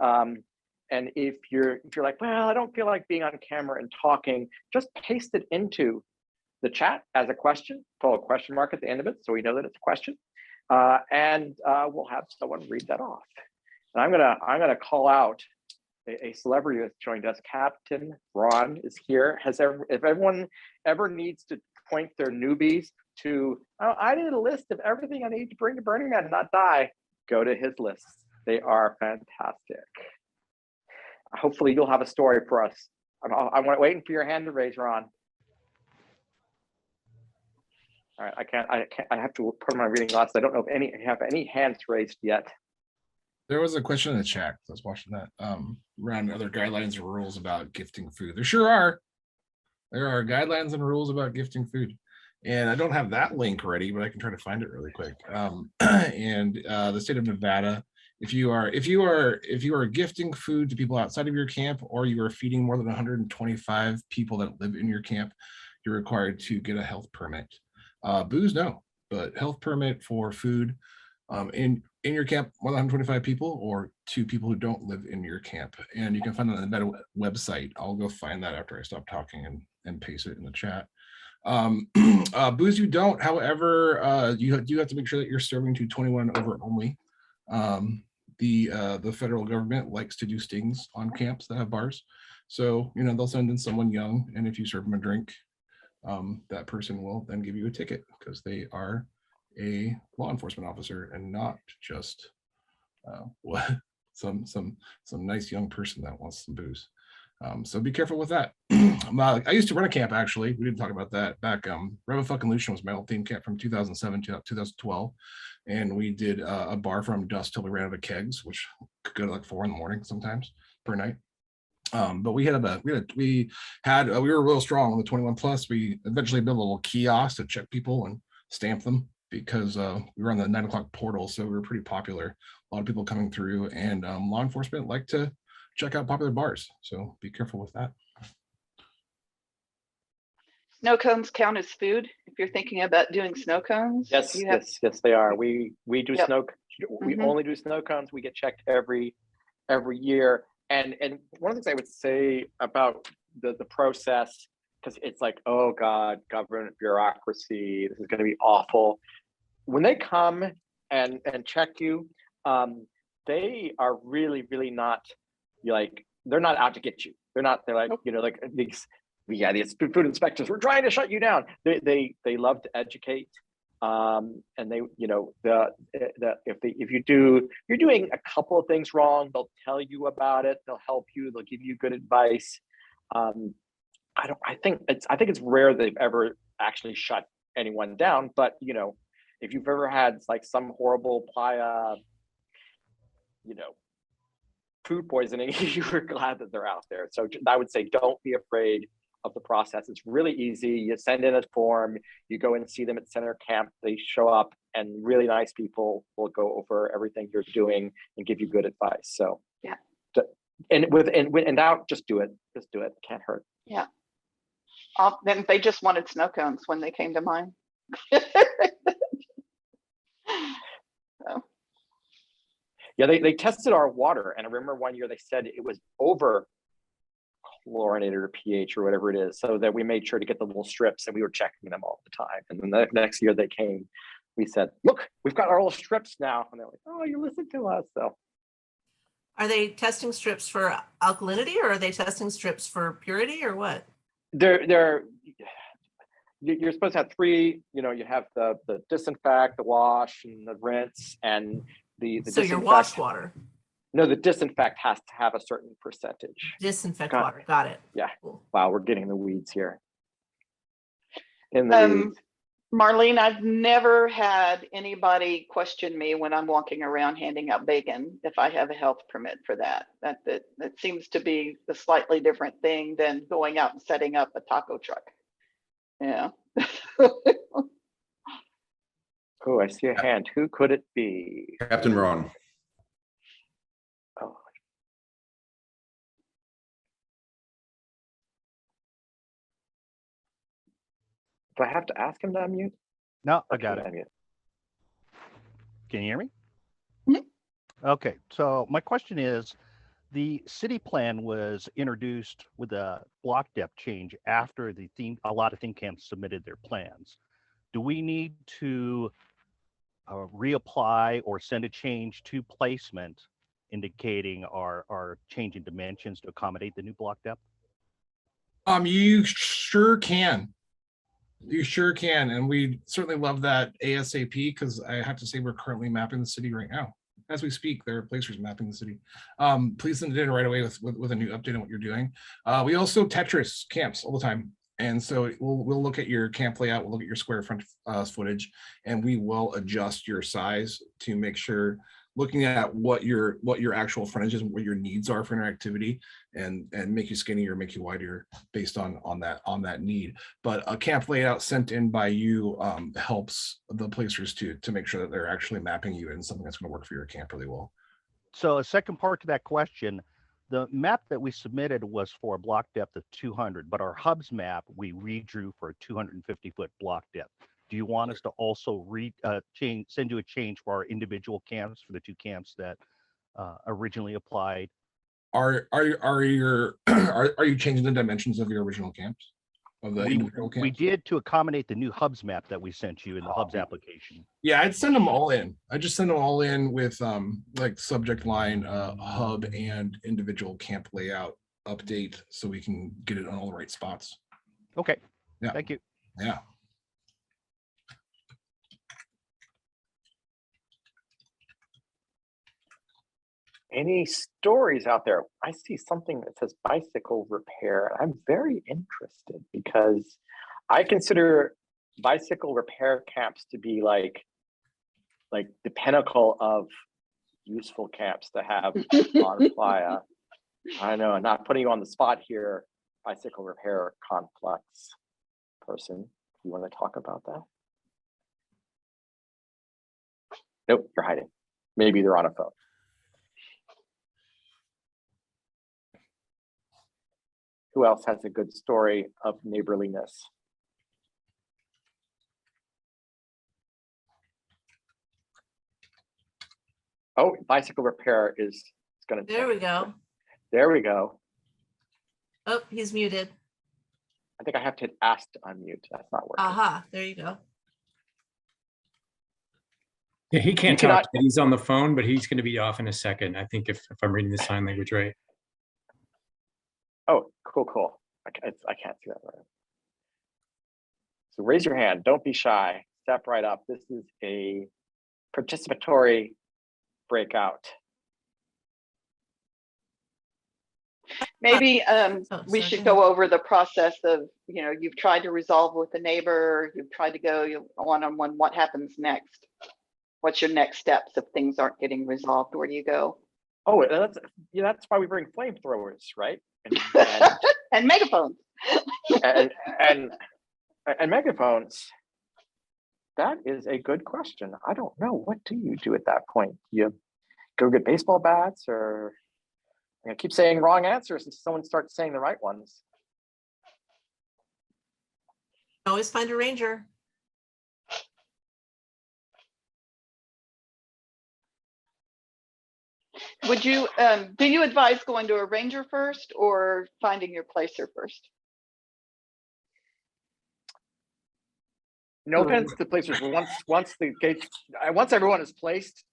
Speaker 1: if you're like, well, I don't feel like being on camera and talking, just paste it into the chat as a question, throw a question mark at the end of it so we know that it's a question, and we'll have someone read that off. And I'm gonna call out a celebrity that's joined us. Captain Ron is here. If everyone ever needs to point their newbies to, oh, I need a list of everything I need to bring to Burning Man and not die, go to his lists. They are fantastic. Hopefully you'll have a story for us. I'm waiting for your hand to raise, Ron. All right, I have to put on my reading glasses. I don't know if have any hands raised yet.
Speaker 2: There was a question in the chat. I was watching that around other guidelines or rules about gifting food. There sure are. There are guidelines and rules about gifting food. And I don't have that link ready, but I can try to find it really quick. And the state of Nevada If you are gifting food to people outside of your camp, or you are feeding more than 125 people that live in your camp, you're required to get a health permit. Booze, no, but health permit for food in your camp, more than 125 people, or to people who don't live in your camp. And you can find that on the Meta website. I'll go find that after I stop talking and paste it in the chat. Booze, you don't. However, you do have to make sure that you're serving to 21 and over only. The federal government likes to do stings on camps that have bars. So, they'll send in someone young, and if you serve them a drink, that person will then give you a ticket because they are a law enforcement officer and not just some nice young person that wants some booze. So be careful with that. I used to run a camp, actually. We didn't talk about that back. Revolution was my old theme camp from 2007 to 2012. And we did a bar from dusk till we ran out of kegs, which could go to like 4 a.m. sometimes per night. But we were real strong on the 21 plus. We eventually built a little kiosk to check people and stamp them because we were on the 9 o'clock portal. So we were pretty popular. A lot of people coming through, and law enforcement like to check out popular bars. So be careful with that.
Speaker 3: Snow cones count as food if you're thinking about doing snow cones?
Speaker 1: Yes, they are. We do
Speaker 3: Yep.
Speaker 1: We only do snow cones. We get checked every year. And one of the things I would say about the process, because it's like, oh God, government bureaucracy, this is going to be awful. When they come and check you, they are really, really not like, they're not out to get you. They're like,
Speaker 3: Nope.
Speaker 1: like these food inspectors, we're trying to shut you down. They love to educate. And they, if you're doing a couple of things wrong, they'll tell you about it. They'll help you. They'll give you good advice. I think it's rare they've ever actually shut anyone down. But if you've ever had like some horrible playa, food poisoning, you were glad that they're out there. So I would say, don't be afraid of the process. It's really easy. You send in a form, you go and see them at center camp, they show up, and really nice people will go over everything you're doing and give you good advice. So
Speaker 3: yeah.
Speaker 1: And in doubt, just do it. Just do it. Can't hurt.
Speaker 3: Yeah. Then they just wanted snow cones when they came to mine. So.
Speaker 1: Yeah, they tested our water, and I remember one year they said it was over chlorinated or pH or whatever it is, so that we made sure to get the little strips, and we were checking them all the time. And then the next year they came, we said, look, we've got our little strips now, and they're like, oh, you listen to us. So
Speaker 4: Are they testing strips for alkalinity, or are they testing strips for purity, or what?
Speaker 1: you're supposed to have 3, you have the disinfect, the wash, and the rinse, and the
Speaker 4: So your wash water.
Speaker 1: No, the disinfect has to have a certain percentage.
Speaker 4: Disinfect water. Got it.
Speaker 1: Yeah.
Speaker 4: Cool.
Speaker 1: Wow, we're getting the weeds here. In the weeds.
Speaker 3: Marlene, I've never had anybody question me when I'm walking around handing out bacon if I have a health permit for that. That seems to be a slightly different thing than going out and setting up a taco truck. Yeah.
Speaker 1: Oh, I see a hand. Who could it be?
Speaker 6: Captain Ron.
Speaker 1: Oh. Do I have to ask him to unmute?
Speaker 7: No, I got it.
Speaker 1: Unmute.
Speaker 7: Can you hear me?
Speaker 3: Mm-hmm.
Speaker 7: Okay, so my question is, the city plan was introduced with a block depth change after a lot of theme camps submitted their plans. Do we need to reapply or send a change to placement indicating our change in dimensions to accommodate the new block depth?
Speaker 2: You sure can. You sure can, and we certainly love that ASAP, because I have to say we're currently mapping the city right now. As we speak, there are placers mapping the city. Please send it in right away with a new update on what you're doing. We also Tetris camps all the time. And so we'll look at your camp layout, we'll look at your square front footage, and we will adjust your size to make sure, looking at what your actual frontage is and what your needs are for interactivity, and make you skinnier, make you wider based on that need. But a camp layout sent in by you helps the placers to make sure that they're actually mapping you in something that's going to work for your camp really well.
Speaker 7: So a second part to that question, the map that we submitted was for a block depth of 200, but our HUBS map we redrew for a 250-foot block depth. Do you want us to also send you a change for our individual camps for the 2 camps that originally applied?
Speaker 2: Are you changing the dimensions of your original camps? Of the individual camps?
Speaker 7: We did to accommodate the new HUBS map that we sent you in the HUBS application.
Speaker 2: Yeah, I'd send them all in. I just send them all in with like subject line, hub, and individual camp layout update, so we can get it on all the right spots.
Speaker 7: Okay.
Speaker 2: Yeah.
Speaker 7: Thank you.
Speaker 2: Yeah.
Speaker 1: Any stories out there? I see something that says bicycle repair. I'm very interested because I consider bicycle repair camps to be like the pinnacle of useful camps to have on Playa. I know, I'm not putting you on the spot here, bicycle repair complex person. You want to talk about that? Nope, you're hiding. Maybe they're on a phone. Who else has a good story of neighborliness? Oh, bicycle repair is going to.
Speaker 4: There we go.
Speaker 1: There we go.
Speaker 4: Oh, he's muted.
Speaker 1: I think I have to hit ask to unmute. That's not working.
Speaker 4: Aha, there you go.
Speaker 6: Yeah, he can't
Speaker 1: You
Speaker 6: talk.
Speaker 1: cannot-
Speaker 6: He's on the phone, but he's going to be off in a second. I think if I'm reading the sign language right.
Speaker 1: Oh, cool. I can't see that right. So raise your hand. Don't be shy. Step right up. This is a participatory breakout.
Speaker 3: Maybe we
Speaker 4: sorry,
Speaker 3: should
Speaker 4: go
Speaker 3: go over the process of, you've tried to resolve with a neighbor, you've tried to go one-on-one, what happens next? What's your next steps if things aren't getting resolved? Where do you go?
Speaker 1: Oh, that's why we bring flamethrowers, right?
Speaker 3: And megaphones.
Speaker 1: and megaphones. That is a good question. I don't know. What do you do at that point? You go get baseball bats, or I keep saying wrong answers until someone starts saying the right ones.
Speaker 4: Always find a ranger.
Speaker 3: Would you, do you advise going to a ranger first or finding your placer first?
Speaker 1: No offense to placers, but once everyone is placed,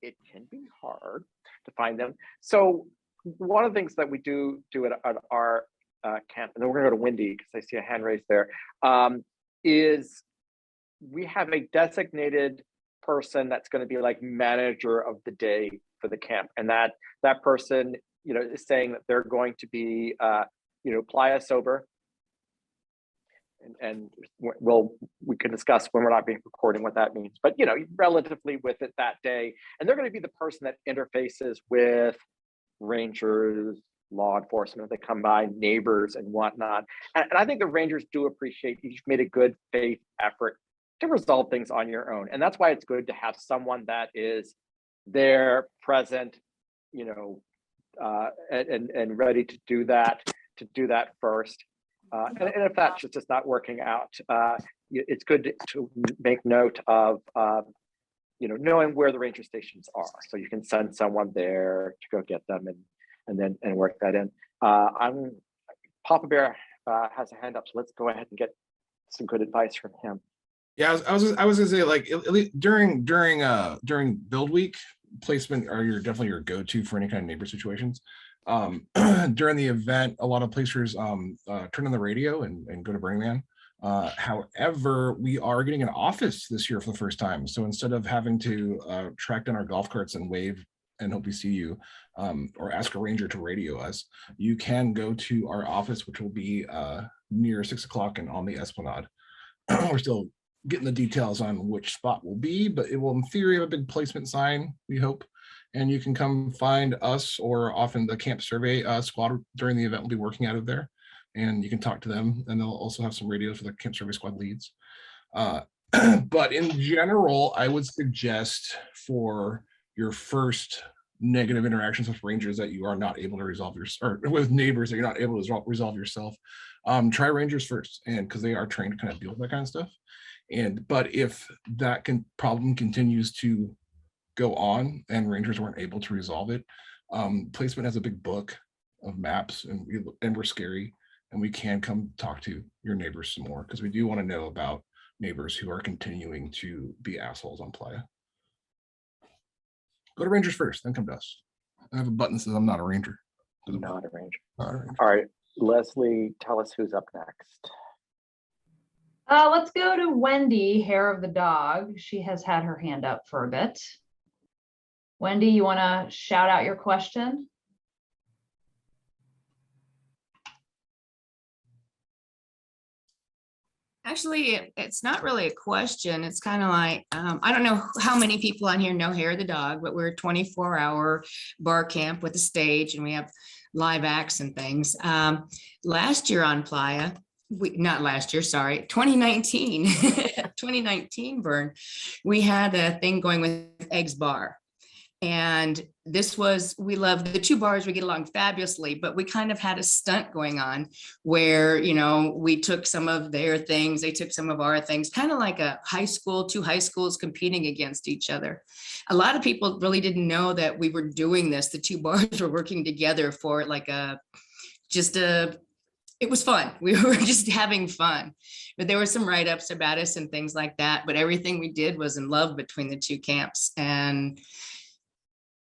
Speaker 1: it can be hard to find them. So one of the things that we do at our camp, and then we're gonna go to Wendy because I see a hand raised there, is we have a designated person that's going to be like manager of the day for the camp, and that person, is saying that they're going to be, playa sober. And we can discuss when we're not being recording what that means, but relatively with it that day, and they're going to be the person that interfaces with rangers, law enforcement, if they come by, neighbors and whatnot. And I think the rangers do appreciate you've made a good faith effort to resolve things on your own, and that's why it's good to have someone that is there, present, and ready to do that first. And if that's just not working out, it's good to make note of, knowing where the ranger stations are, so you can send someone there to go get them and work that in. Papa Bear has a hand up, so let's go ahead and get some good advice from him.
Speaker 2: Yeah, I was gonna say, like, at least during build week, placement are definitely your go-to for any kind of neighbor situations. During the event, a lot of placers turn on the radio and go to Burning Man. However, we are getting an office this year for the first time. So instead of having to track down our golf carts and wave and hope we see you, or ask a ranger to radio us, you can go to our office, which will be near 6 o'clock and on the Esplanade. We're still getting the details on which spot will be, but it will in theory have a big placement sign, we hope. And you can come find us, or often the camp survey squad during the event will be working out of there, and you can talk to them, and they'll also have some radios for the camp survey squad leads. But in general, I would suggest for your first negative interactions with rangers that you are not able to resolve or with neighbors that you're not able to resolve yourself, try rangers first, and because they are trained to kind of deal with that kind of stuff. But if that problem continues to go on and rangers weren't able to resolve it, placement has a big book of maps, and we're scary, and we can come talk to your neighbors some more, because we do want to know about neighbors who are continuing to be assholes on Playa. Go to rangers first, then come to us. I have a button that says I'm not a ranger.
Speaker 1: Not a ranger.
Speaker 2: Not a ranger.
Speaker 1: All right, Leslie, tell us who's up next.
Speaker 5: Let's go to Wendy, hair of the dog. She has had her hand up for a bit. Wendy, you want to shout out your question?
Speaker 8: Actually, it's not really a question. It's kind of like, I don't know how many people on here know Hair of the Dog, but we're a 24-hour bar camp with a stage, and we have live acts and things. Last year on Playa, not last year, sorry, 2019, 2019 burn, we had a thing going with Eggs Bar. And this was, we love the two bars, we get along fabulously, but we kind of had a stunt going on where, you know, we took some of their things, they took some of our things, kind of like a high school, two high schools competing against each other. A lot of people really didn't know that we were doing this. The two bars were working together for like it was fun. We were just having fun, but there were some write-ups about us and things like that. But everything we did was in love between the two camps. And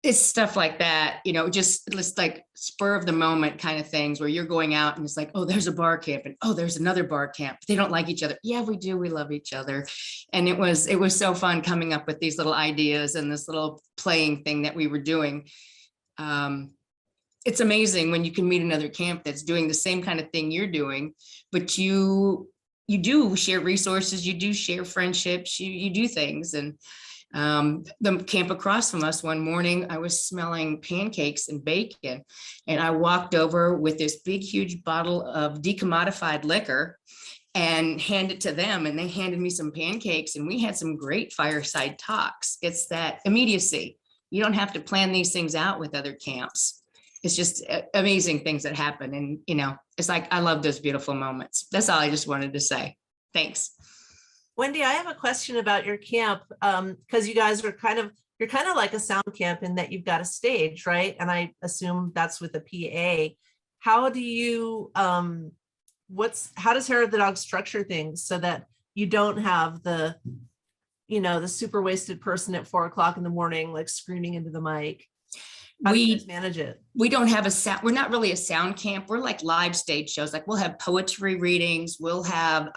Speaker 8: it's stuff like that, you know, just like spur of the moment kind of things where you're going out and it's like, oh, there's a bar camp, and oh, there's another bar camp. They don't like each other. Yeah, we do. We love each other. And it was so fun coming up with these little ideas and this little playing thing that we were doing. It's amazing when you can meet another camp that's doing the same kind of thing you're doing, but you do share resources, you do share friendships, you do things. And the camp across from us, one morning, I was smelling pancakes and bacon, and I walked over with this big, huge bottle of decommodified liquor and handed it to them, and they handed me some pancakes, and we had some great fireside talks. It's that immediacy. You don't have to plan these things out with other camps. It's just amazing things that happen. And, you know, it's like, I love those beautiful moments. That's all I just wanted to say. Thanks.
Speaker 4: Wendy, I have a question about your camp, because you guys are you're kind of like a sound camp in that you've got a stage, right? And I assume that's with a PA. How do you, how does Hair of the Dog structure things so that you don't have the, you know, the super wasted person at 4 o'clock in the morning, like screaming into the mic? How do you guys manage it?
Speaker 8: We don't have a sound. We're not really a sound camp. We're like live stage shows. Like we'll have poetry readings. We'll have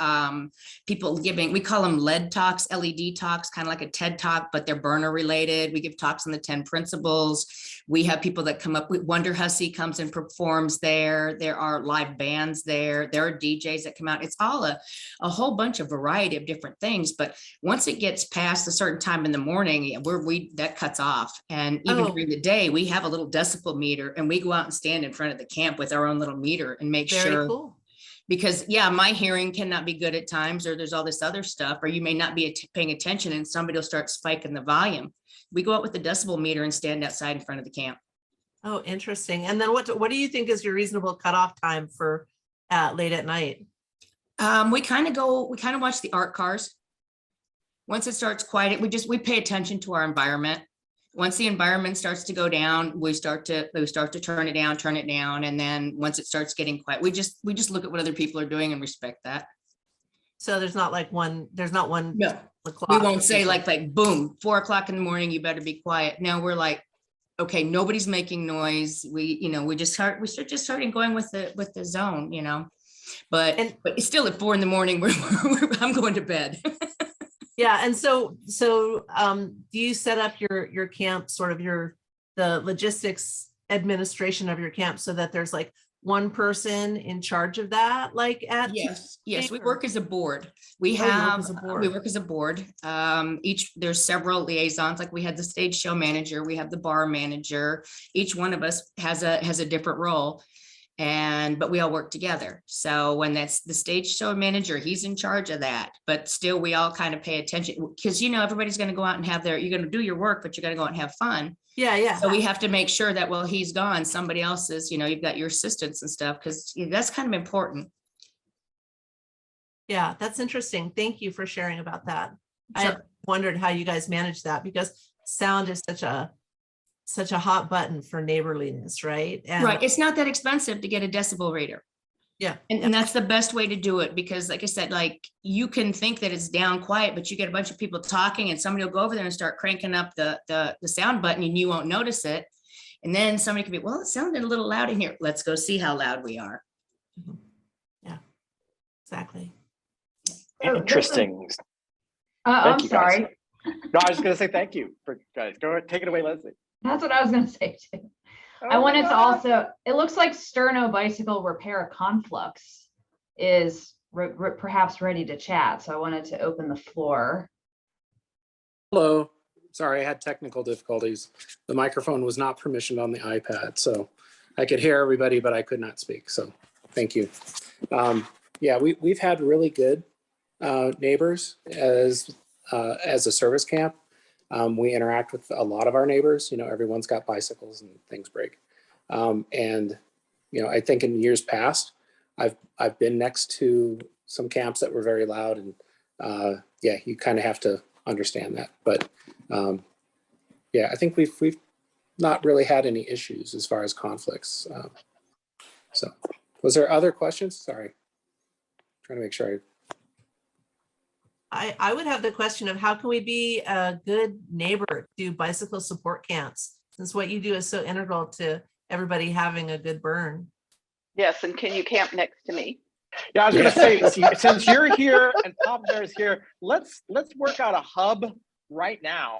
Speaker 8: people giving, we call them LED talks, LED talks, kind of like a TED talk, but they're burner related. We give talks on the 10 principles. We have people that come up with Wonder Hussy comes and performs there. There are live bands there. There are DJs that come out. It's all a whole bunch of variety of different things. But once it gets past a certain time in the morning, that cuts off. And even during the day, we have a little decibel meter, and we go out and stand in front of the camp with our own little meter and make sure. Cool. Because yeah, my hearing cannot be good at times, or there's all this other stuff, or you may not be paying attention and somebody will start spiking the volume. We go out with the decibel meter and stand outside in front of the camp.
Speaker 4: Oh, interesting. And then what do you think is your reasonable cutoff time for late at night?
Speaker 8: We kind of watch the art cars. Once it starts quiet, we pay attention to our environment. Once the environment starts to go down, we start to turn it down. And then once it starts getting quiet, we just look at what other people are doing and respect that.
Speaker 4: So there's not one.
Speaker 8: No, we won't say like boom, 4 o'clock in the morning, you better be quiet. No, we're like, okay, nobody's making noise. We just starting going with the zone, you know, but it's still at 4 in the morning. I'm going to bed.
Speaker 4: Yeah. And so do you set up your camp, sort of the logistics administration of your camp, so that there's like one person in charge of that? Like
Speaker 8: yes, we work as a board. We work as a board. There's several liaisons. Like we had the stage show manager, we have the bar manager. Each one of us has a different role. but we all work together. So when that's the stage show manager, he's in charge of that, but still we all kind of pay attention because, everybody's going to go out and you're going to do your work, but you're going to go out and have fun.
Speaker 4: Yeah.
Speaker 8: So we have to make sure that while he's gone, somebody else is, you've got your assistants and stuff, because that's kind of important.
Speaker 4: Yeah, that's interesting. Thank you for sharing about that. I
Speaker 8: Sure.
Speaker 4: wondered how you guys manage that, because sound is such a hot button for neighborliness, right? And
Speaker 8: Right. It's not that expensive to get a decibel reader.
Speaker 4: yeah.
Speaker 8: And that's the best way to do it, because like I said, like you can think that it's down quiet, but you get a bunch of people talking and somebody will go over there and start cranking up the sound button and you won't notice it. And then somebody could be, well, it sounded a little loud in here. Let's go see how loud we are.
Speaker 4: Yeah, exactly.
Speaker 1: Interesting.
Speaker 5: I'm
Speaker 1: Thank you, guys.
Speaker 5: sorry.
Speaker 1: No, I was just gonna say thank you for guys. Go ahead, take it away, Leslie.
Speaker 5: That's what I was going to say too. I
Speaker 1: Oh my
Speaker 5: wanted to
Speaker 1: God.
Speaker 5: also, it looks like Sterno Bicycle Repair Conflux is perhaps ready to chat. So I wanted to open the floor.
Speaker 9: Hello. Sorry, I had technical difficulties. The microphone was not permissioned on the iPad, so I could hear everybody, but I could not speak. So thank you. Yeah, we've had really good neighbors as a service camp. We interact with a lot of our neighbors. Everyone's got bicycles and things break. And I think in years past, I've been next to some camps that were very loud, and yeah, you kind of have to understand that. But yeah, I think we've not really had any issues as far as conflicts. So, was there other questions? Sorry, trying to make sure
Speaker 4: I would have the question of how can we be a good neighbor to bicycle support camps, since what you do is so integral to everybody having a good burn.
Speaker 3: Yes, and can you camp next to me?
Speaker 1: Yeah, I was gonna say, since you're here and Papa Bear's here, let's work out a hub right now,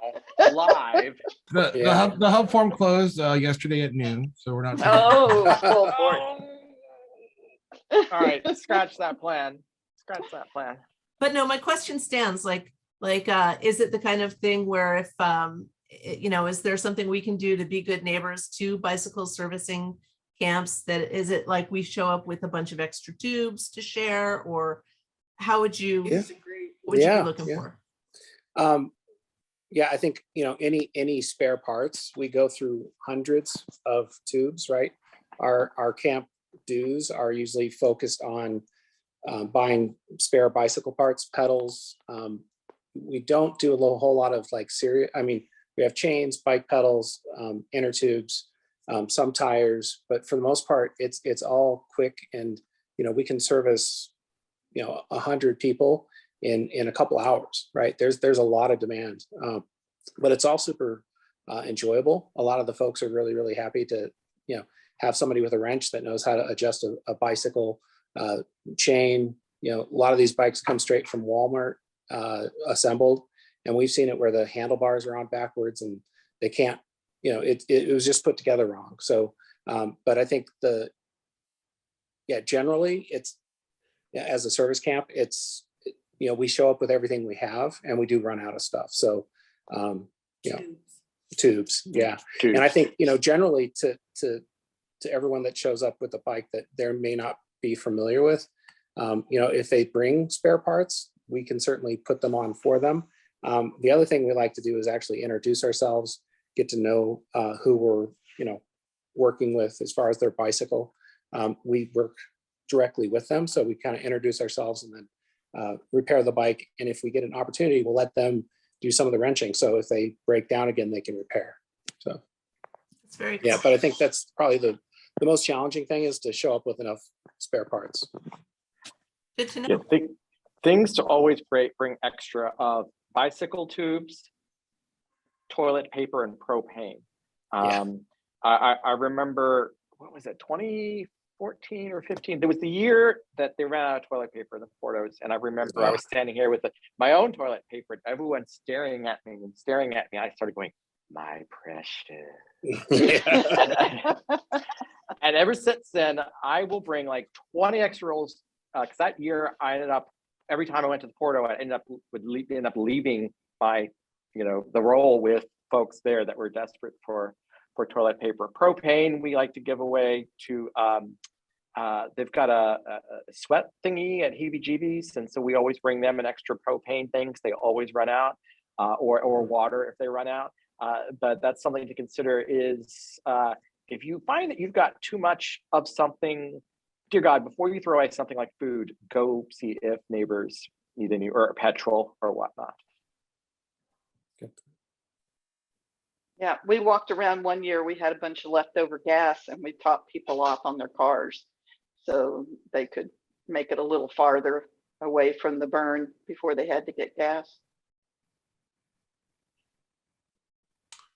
Speaker 1: live.
Speaker 2: The hub form closed yesterday at noon, so we're not.
Speaker 3: Oh, full port.
Speaker 1: All right, scratch that plan. Scratch that plan.
Speaker 4: But no, my question stands, like, is it the kind of thing where if, is there something we can do to be good neighbors to bicycle servicing camps? That is it like we show up with a bunch of extra tubes to share, or how would you, what would you be looking for?
Speaker 9: Yeah, I think, any spare parts, we go through hundreds of tubes, right? Our camp dues are usually focused on buying spare bicycle parts, pedals. We don't do a whole lot of we have chains, bike pedals, inner tubes, some tires, but for the most part, it's all quick, and we can service 100 people in a couple hours, right? There's a lot of demand, but it's all super enjoyable. A lot of the folks are really, really happy to have somebody with a wrench that knows how to adjust a bicycle chain. A lot of these bikes come straight from Walmart assembled, and we've seen it where the handlebars are on backwards and they can't, it was just put together wrong. So but I think generally it's, as a service camp, it's we show up with everything we have, and we do run out of stuff. So tubes, yeah. And I think generally to everyone that shows up with a bike that they may not be familiar with, if they bring spare parts, we can certainly put them on for them. The other thing we like to do is actually introduce ourselves, get to know who we're working with as far as their bicycle. We work directly with them, so we kind of introduce ourselves and then repair the bike. And if we get an opportunity, we'll let them do some of the wrenching. So if they break down again, they can repair. So
Speaker 4: It's very cool.
Speaker 9: yeah, but I think that's probably the most challenging thing, is to show up with enough spare parts.
Speaker 4: Good to know.
Speaker 1: Yeah, things to always bring extra of bicycle tubes, toilet paper, and propane. I remember, what was it, 2014 or 15? There was the year that they ran out of toilet paper in the Portos, and I remember I was standing here with my own toilet paper, and everyone staring at me. I started going, my precious. And ever since then, I will bring like 20 extra rolls, because that year I ended up, every time I went to the Porto, I ended up leaving my, the roll with folks there that were desperate for toilet paper. Propane, we like to give away to They've got a sweat thingy at heebie-jeebies, and so we always bring them an extra propane thing because they always run out, or water if they run out. But that's something to consider is if you find that you've got too much of something, dear God, before you throw away something like food, go see if neighbors need any, or petrol or whatnot.
Speaker 3: Yeah, we walked around one year, we had a bunch of leftover gas and we topped people off on their cars so they could make it a little farther away from the burn before they had to get gas.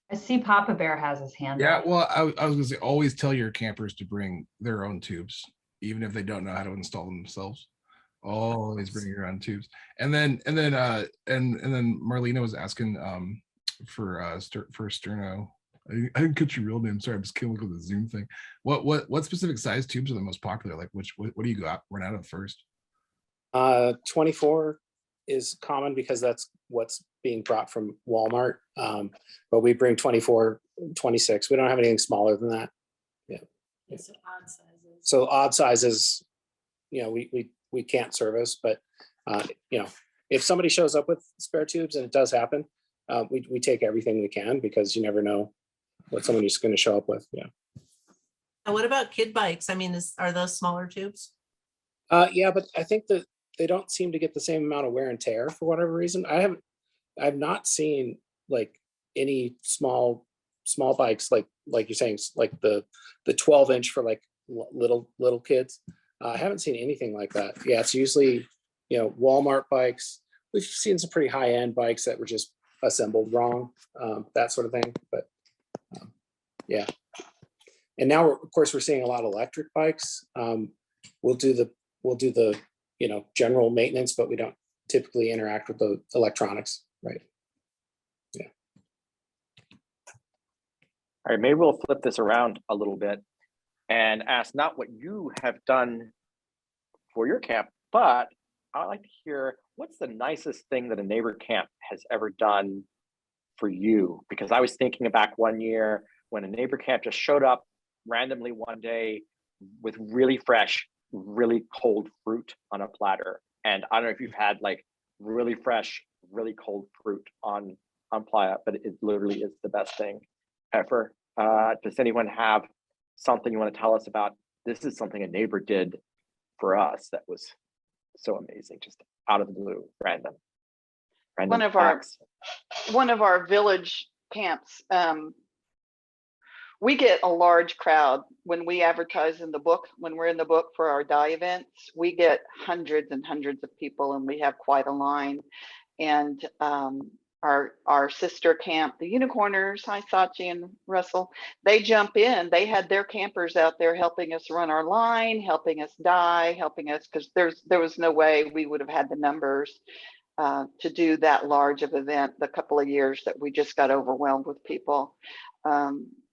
Speaker 5: I see Papa Bear has his hand
Speaker 2: Yeah,
Speaker 5: up.
Speaker 2: well, I was gonna say, always tell your campers to bring their own tubes, even if they don't know how to install them themselves. Always bring your own tubes. And then Marlena was asking for Sterno. I didn't catch your real name. Sorry, I'm just killing with the Zoom thing. What specific size tubes are the most popular? Like what do you run out of first?
Speaker 9: 24 is common because that's what's being brought from Walmart. But we bring 24, 26. We don't have anything smaller than that. Yeah.
Speaker 4: So odd sizes.
Speaker 9: So odd sizes, we can't service, but if somebody shows up with spare tubes, and it does happen, we take everything we can because you never know what somebody's going to show up with. Yeah.
Speaker 4: And what about kid bikes? I mean, are those smaller tubes?
Speaker 9: Yeah, but I think that they don't seem to get the same amount of wear and tear for whatever reason. I've not seen like any small bikes like you're saying, like the 12-inch for like little kids. I haven't seen anything like that. Yeah, it's usually Walmart bikes. We've seen some pretty high-end bikes that were just assembled wrong, that sort of thing. But yeah, and now of course we're seeing a lot of electric bikes. We'll do the general maintenance, but we don't typically interact with the electronics, right? Yeah.
Speaker 1: All right, maybe we'll flip this around a little bit and ask not what you have done for your camp, but I'd like to hear what's the nicest thing that a neighbor camp has ever done for you? Because I was thinking back one year when a neighbor camp just showed up randomly one day with really fresh, really cold fruit on a platter. And I don't know if you've had like really fresh, really cold fruit on Playa, but it literally is the best thing ever. Does anyone have something you want to tell us about? This is something a neighbor did for us that was so amazing, just out of the blue, random
Speaker 3: One of our village camps, we get a large crowd when we advertise in the book. When we're in the book for our dye events, we get hundreds and hundreds of people, and we have quite a line. And our sister camp, the Unicorners, hi Sachi and Russell, they jump in. They had their campers out there helping us run our line, helping us dye, helping us, because there was no way we would have had the numbers to do that large of event the couple of years that we just got overwhelmed with people.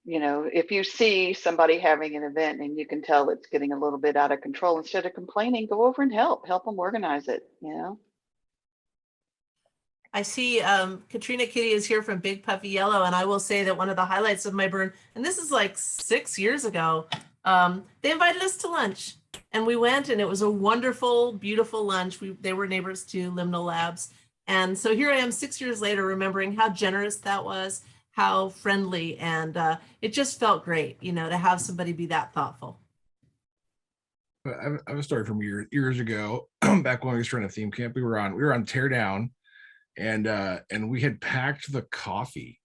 Speaker 3: If you see somebody having an event and you can tell it's getting a little bit out of control, instead of complaining, go over and help them organize it,
Speaker 4: I see Katrina Kitty is here from Big Puffy Yellow, and I will say that one of the highlights of my burn, and this is like 6 years ago, they invited us to lunch, and we went, and it was a wonderful, beautiful lunch. They were neighbors to Liminal Labs, and so here I am 6 years later, remembering how generous that was, how friendly, and it just felt great, to have somebody be that thoughtful.
Speaker 2: I have a story from years ago, back when we was trying to theme camp. We were on Teardown, and we had packed the coffee.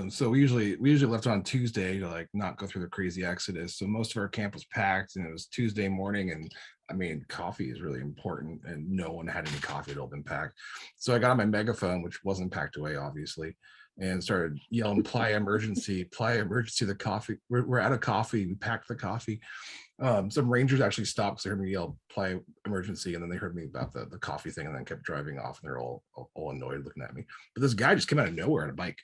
Speaker 2: So we usually left on Tuesday to like not go through the crazy exodus. So most of our camp was packed, and it was Tuesday morning. And I mean, coffee is really important, and no one had any coffee at all been packed. So I got on my megaphone, which wasn't packed away, obviously, and started yelling, "Playa emergency, Playa emergency, the coffee, we're out of coffee." We packed the coffee. Some rangers actually stopped because they heard me yell "Playa emergency," and then they heard me about the coffee thing, and then kept driving off, and they're all annoyed looking at me. But this guy just came out of nowhere on a bike,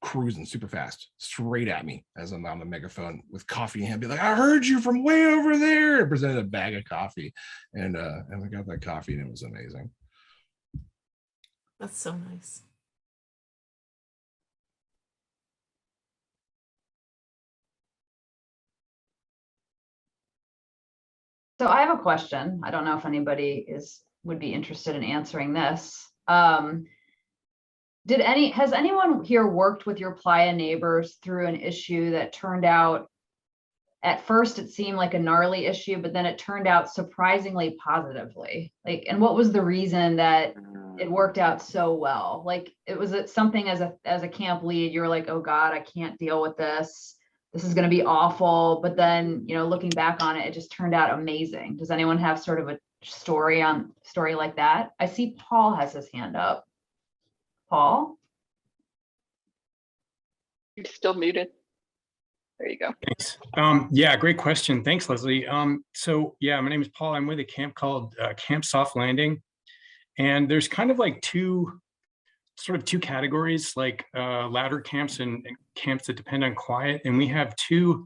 Speaker 2: cruising super fast straight at me as I'm on the megaphone with coffee in hand, be like, "I heard you from way over there," and presented a bag of coffee, and we got that coffee, and it was amazing.
Speaker 4: That's so nice.
Speaker 5: So I have a question. I don't know if anybody would be interested in answering this. Has anyone here worked with your playa neighbors through an issue that turned out, at first it seemed like a gnarly issue, but then it turned out surprisingly positively? Like, and what was the reason that it worked out so well? Like, was it something as a camp lead, you were like, oh God, I can't deal with this. This is going to be awful. But then, looking back on it, it just turned out amazing. Does anyone have sort of a story like that? I see Paul has his hand up. Paul?
Speaker 3: You're still muted. There you go.
Speaker 6: Thanks. Yeah, great question. Thanks, Leslie. So yeah, my name is Paul. I'm with a camp called Camp Soft Landing. And there's kind of like two categories, like louder camps and camps that depend on quiet. And we have two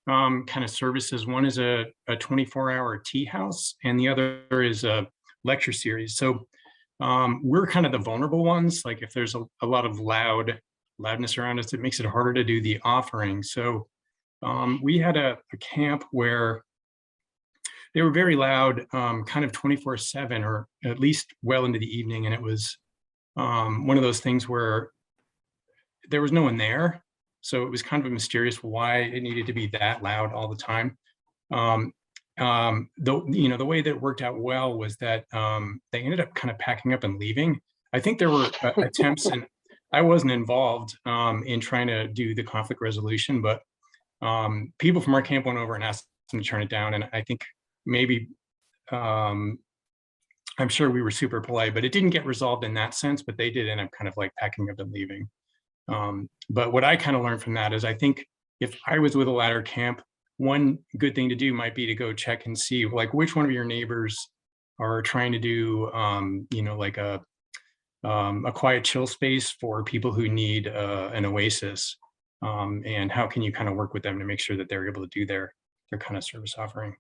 Speaker 6: kind of services. One is a 24-hour tea house, and the other is a lecture series. So we're kind of the vulnerable ones. Like if there's a lot of loudness around us, it makes it harder to do the offering. So we had a camp where they were very loud, kind of 24/7, or at least well into the evening. And it was one of those things where there was no one there. So it was kind of mysterious why it needed to be that loud all the time. The way that it worked out well was that they ended up kind of packing up and leaving. I think there were attempts, and I wasn't involved in trying to do the conflict resolution, but people from our camp went over and asked them to turn it down. And I think maybe, I'm sure we were super polite, but it didn't get resolved in that sense, but they did end up kind of like packing up and leaving. But what I kind of learned from that is, I think if I was with a ladder camp, one good thing to do might be to go check and see like which one of your neighbors are trying to do, like a quiet chill space for people who need an oasis. And how can you kind of work with them to make sure that they're able to do their kind of service offering.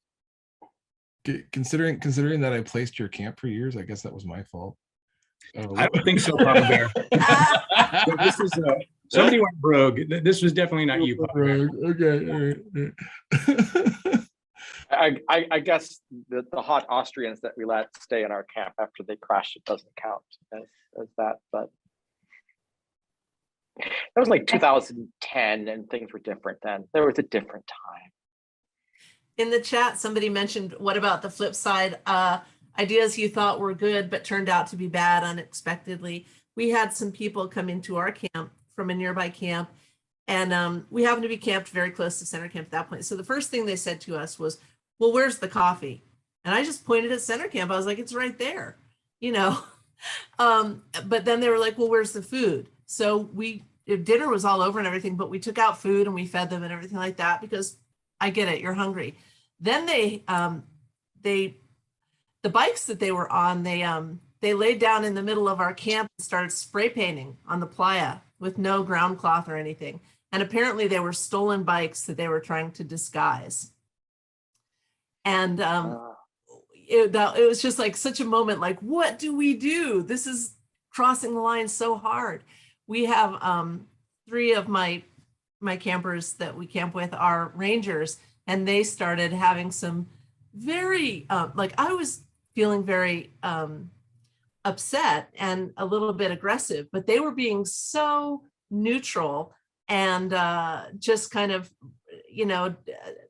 Speaker 2: Considering that I placed your camp for years, I guess that was my fault.
Speaker 6: I don't think so, Papa Bear. This is somebody went rogue. This was definitely not you, Papa Bear.
Speaker 2: Okay, all right.
Speaker 1: I guess the hot Austrians that we let stay in our camp after they crashed, it doesn't count as that, but that was like 2010 and things were different then. There was a different time.
Speaker 4: In the chat, somebody mentioned, what about the flip side? Ideas you thought were good, but turned out to be bad unexpectedly. We had some people come into our camp from a nearby camp, and we happened to be camped very close to center camp at that point. So the first thing they said to us was, well, where's the coffee? And I just pointed at center camp. I was like, it's right there, but then they were like, well, where's the food? So dinner was all over and everything, but we took out food and we fed them and everything like that, because I get it, you're hungry. Then the bikes that they were on, they laid down in the middle of our camp and started spray painting on the playa with no ground cloth or anything. And apparently they were stolen bikes that they were trying to disguise. And it was just like such a moment, like, what do we do? This is crossing the line so hard. We have 3 of my campers that we camp with are rangers, and they started having some very, I was feeling very upset and a little bit aggressive, but they were being so neutral and just kind of,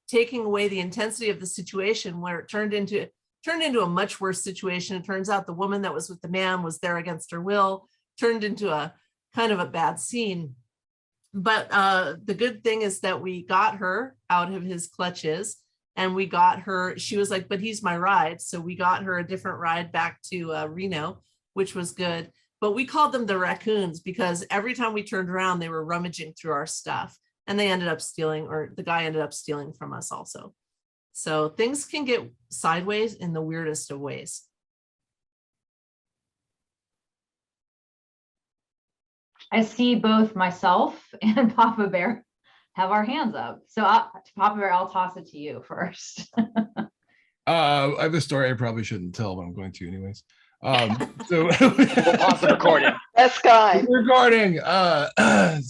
Speaker 4: taking away the intensity of the situation, where it turned into a much worse situation. It turns out the woman that was with the man was there against her will, turned into a kind of a bad scene. But the good thing is that we got her out of his clutches, and we got her, she was like, but he's my ride. So we got her a different ride back to Reno, which was good. But we called them the raccoons because every time we turned around, they were rummaging through our stuff, and they ended up stealing, or the guy ended up stealing from us also. So things can get sideways in the weirdest of ways.
Speaker 5: I see both myself and Papa Bear have our hands up. So Papa Bear, I'll toss it to you first.
Speaker 2: I have a story I probably shouldn't tell, but I'm going to anyways. So
Speaker 1: We'll pause the recording.
Speaker 3: Best guy.
Speaker 2: Recording. I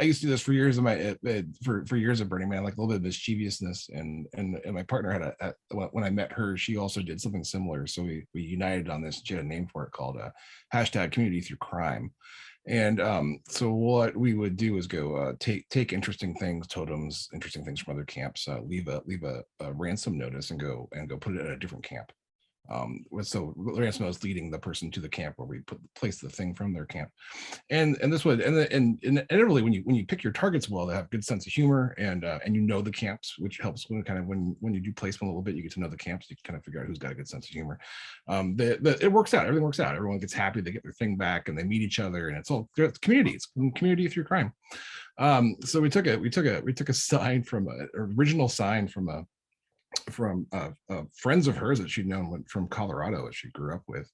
Speaker 2: used to do this for years of my for years of Burning Man, like a little bit of mischievousness, and my partner had when I met her, she also did something similar. So we united on this. She had a name for it called hashtag Community Through Crime. And so what we would do is go take interesting things, totems, interesting things from other camps, leave a ransom notice, and go put it at a different camp. So ransom notice leading the person to the camp where we place the thing from their camp, and this would and inevitably when you pick your targets well, they have good sense of humor, and you know the camps, which helps when you do placement a little bit, you get to know the camps, you kind of figure out who's got a good sense of humor. It works out, everything works out, everyone gets happy, they get their thing back, and they meet each other, and it's community through crime. So we took a sign from an original sign from friends of hers that she'd known from Colorado that she grew up with,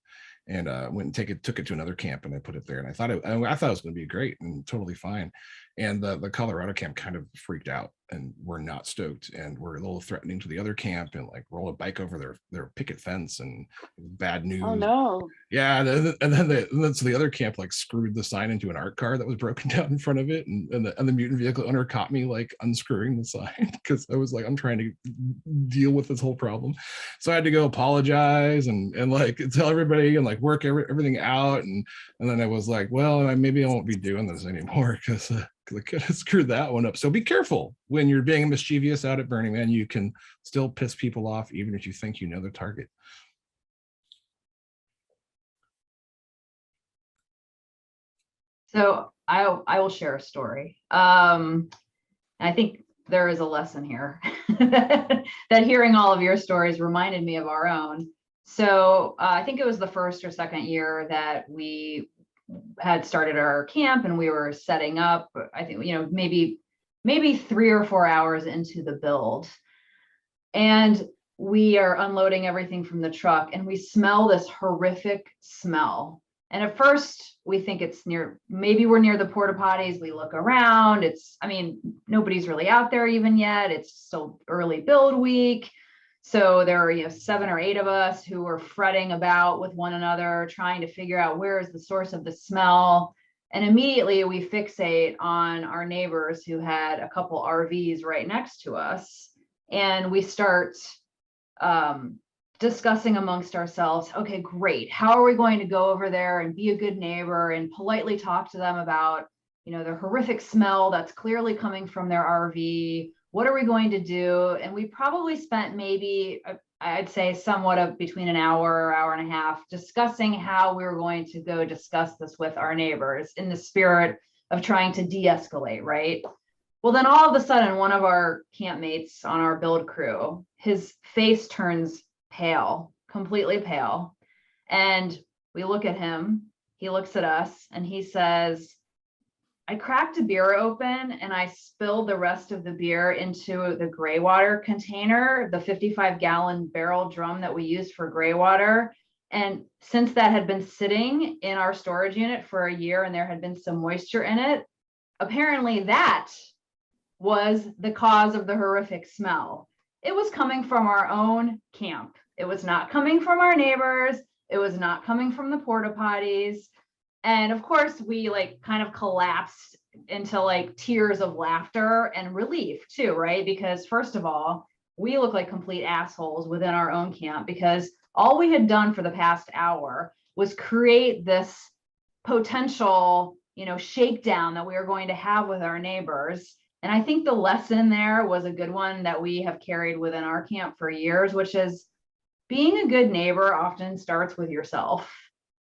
Speaker 2: and went and took it to another camp, and I put it there, and I thought it was going to be great and totally fine. And the Colorado camp kind of freaked out and were not stoked, and were a little threatening to the other camp, and like roll a bike over their picket fence, and bad news.
Speaker 3: Oh no.
Speaker 2: Yeah, and then so the other camp like screwed the sign into an art car that was broken down in front of it, and the mutant vehicle owner caught me like unscrewing the sign, because I was like, I'm trying to deal with this whole problem. So I had to go apologize and like tell everybody and like work everything out, and then I was like, well, maybe I won't be doing this anymore, because I could have screwed that one up. So be careful when you're being mischievous out at Burning Man. You can still piss people off even if you think you know their target.
Speaker 5: So I will share a story. I think there is a lesson here that hearing all of your stories reminded me of our own. So I think it was the first or second year that we had started our camp, and we were setting up, I think, maybe 3 or 4 hours into the build, and we are unloading everything from the truck, and we smell this horrific smell. And at first we think it's maybe we're near the porta potties. We look around, nobody's really out there even yet. It's still early build week. So there are 7 or 8 of us who were fretting about with one another, trying to figure out where is the source of the smell. And immediately we fixate on our neighbors who had a couple RVs right next to us. And we start discussing amongst ourselves, okay, great. How are we going to go over there and be a good neighbor and politely talk to them about, the horrific smell that's clearly coming from their RV? What are we going to do? And we probably spent maybe, I'd say, somewhat of between an hour and a half discussing how we were going to go discuss this with our neighbors in the spirit of trying to de-escalate, right? Well, then all of a sudden, one of our campmates on our build crew, his face turns pale, completely pale. And we look at him, he looks at us, and he says, I cracked a beer open and I spilled the rest of the beer into the gray water container, the 55-gallon barrel drum that we use for gray water. And since that had been sitting in our storage unit for a year and there had been some moisture in it, apparently that was the cause of the horrific smell. It was coming from our own camp. It was not coming from our neighbors. It was not coming from the porta potties. And of course, we kind of collapsed into tears of laughter and relief too, right? Because first of all, we look like complete assholes within our own camp, because all we had done for the past hour was create this potential, shakedown that we were going to have with our neighbors. And I think the lesson there was a good one that we have carried within our camp for years, which is being a good neighbor often starts with yourself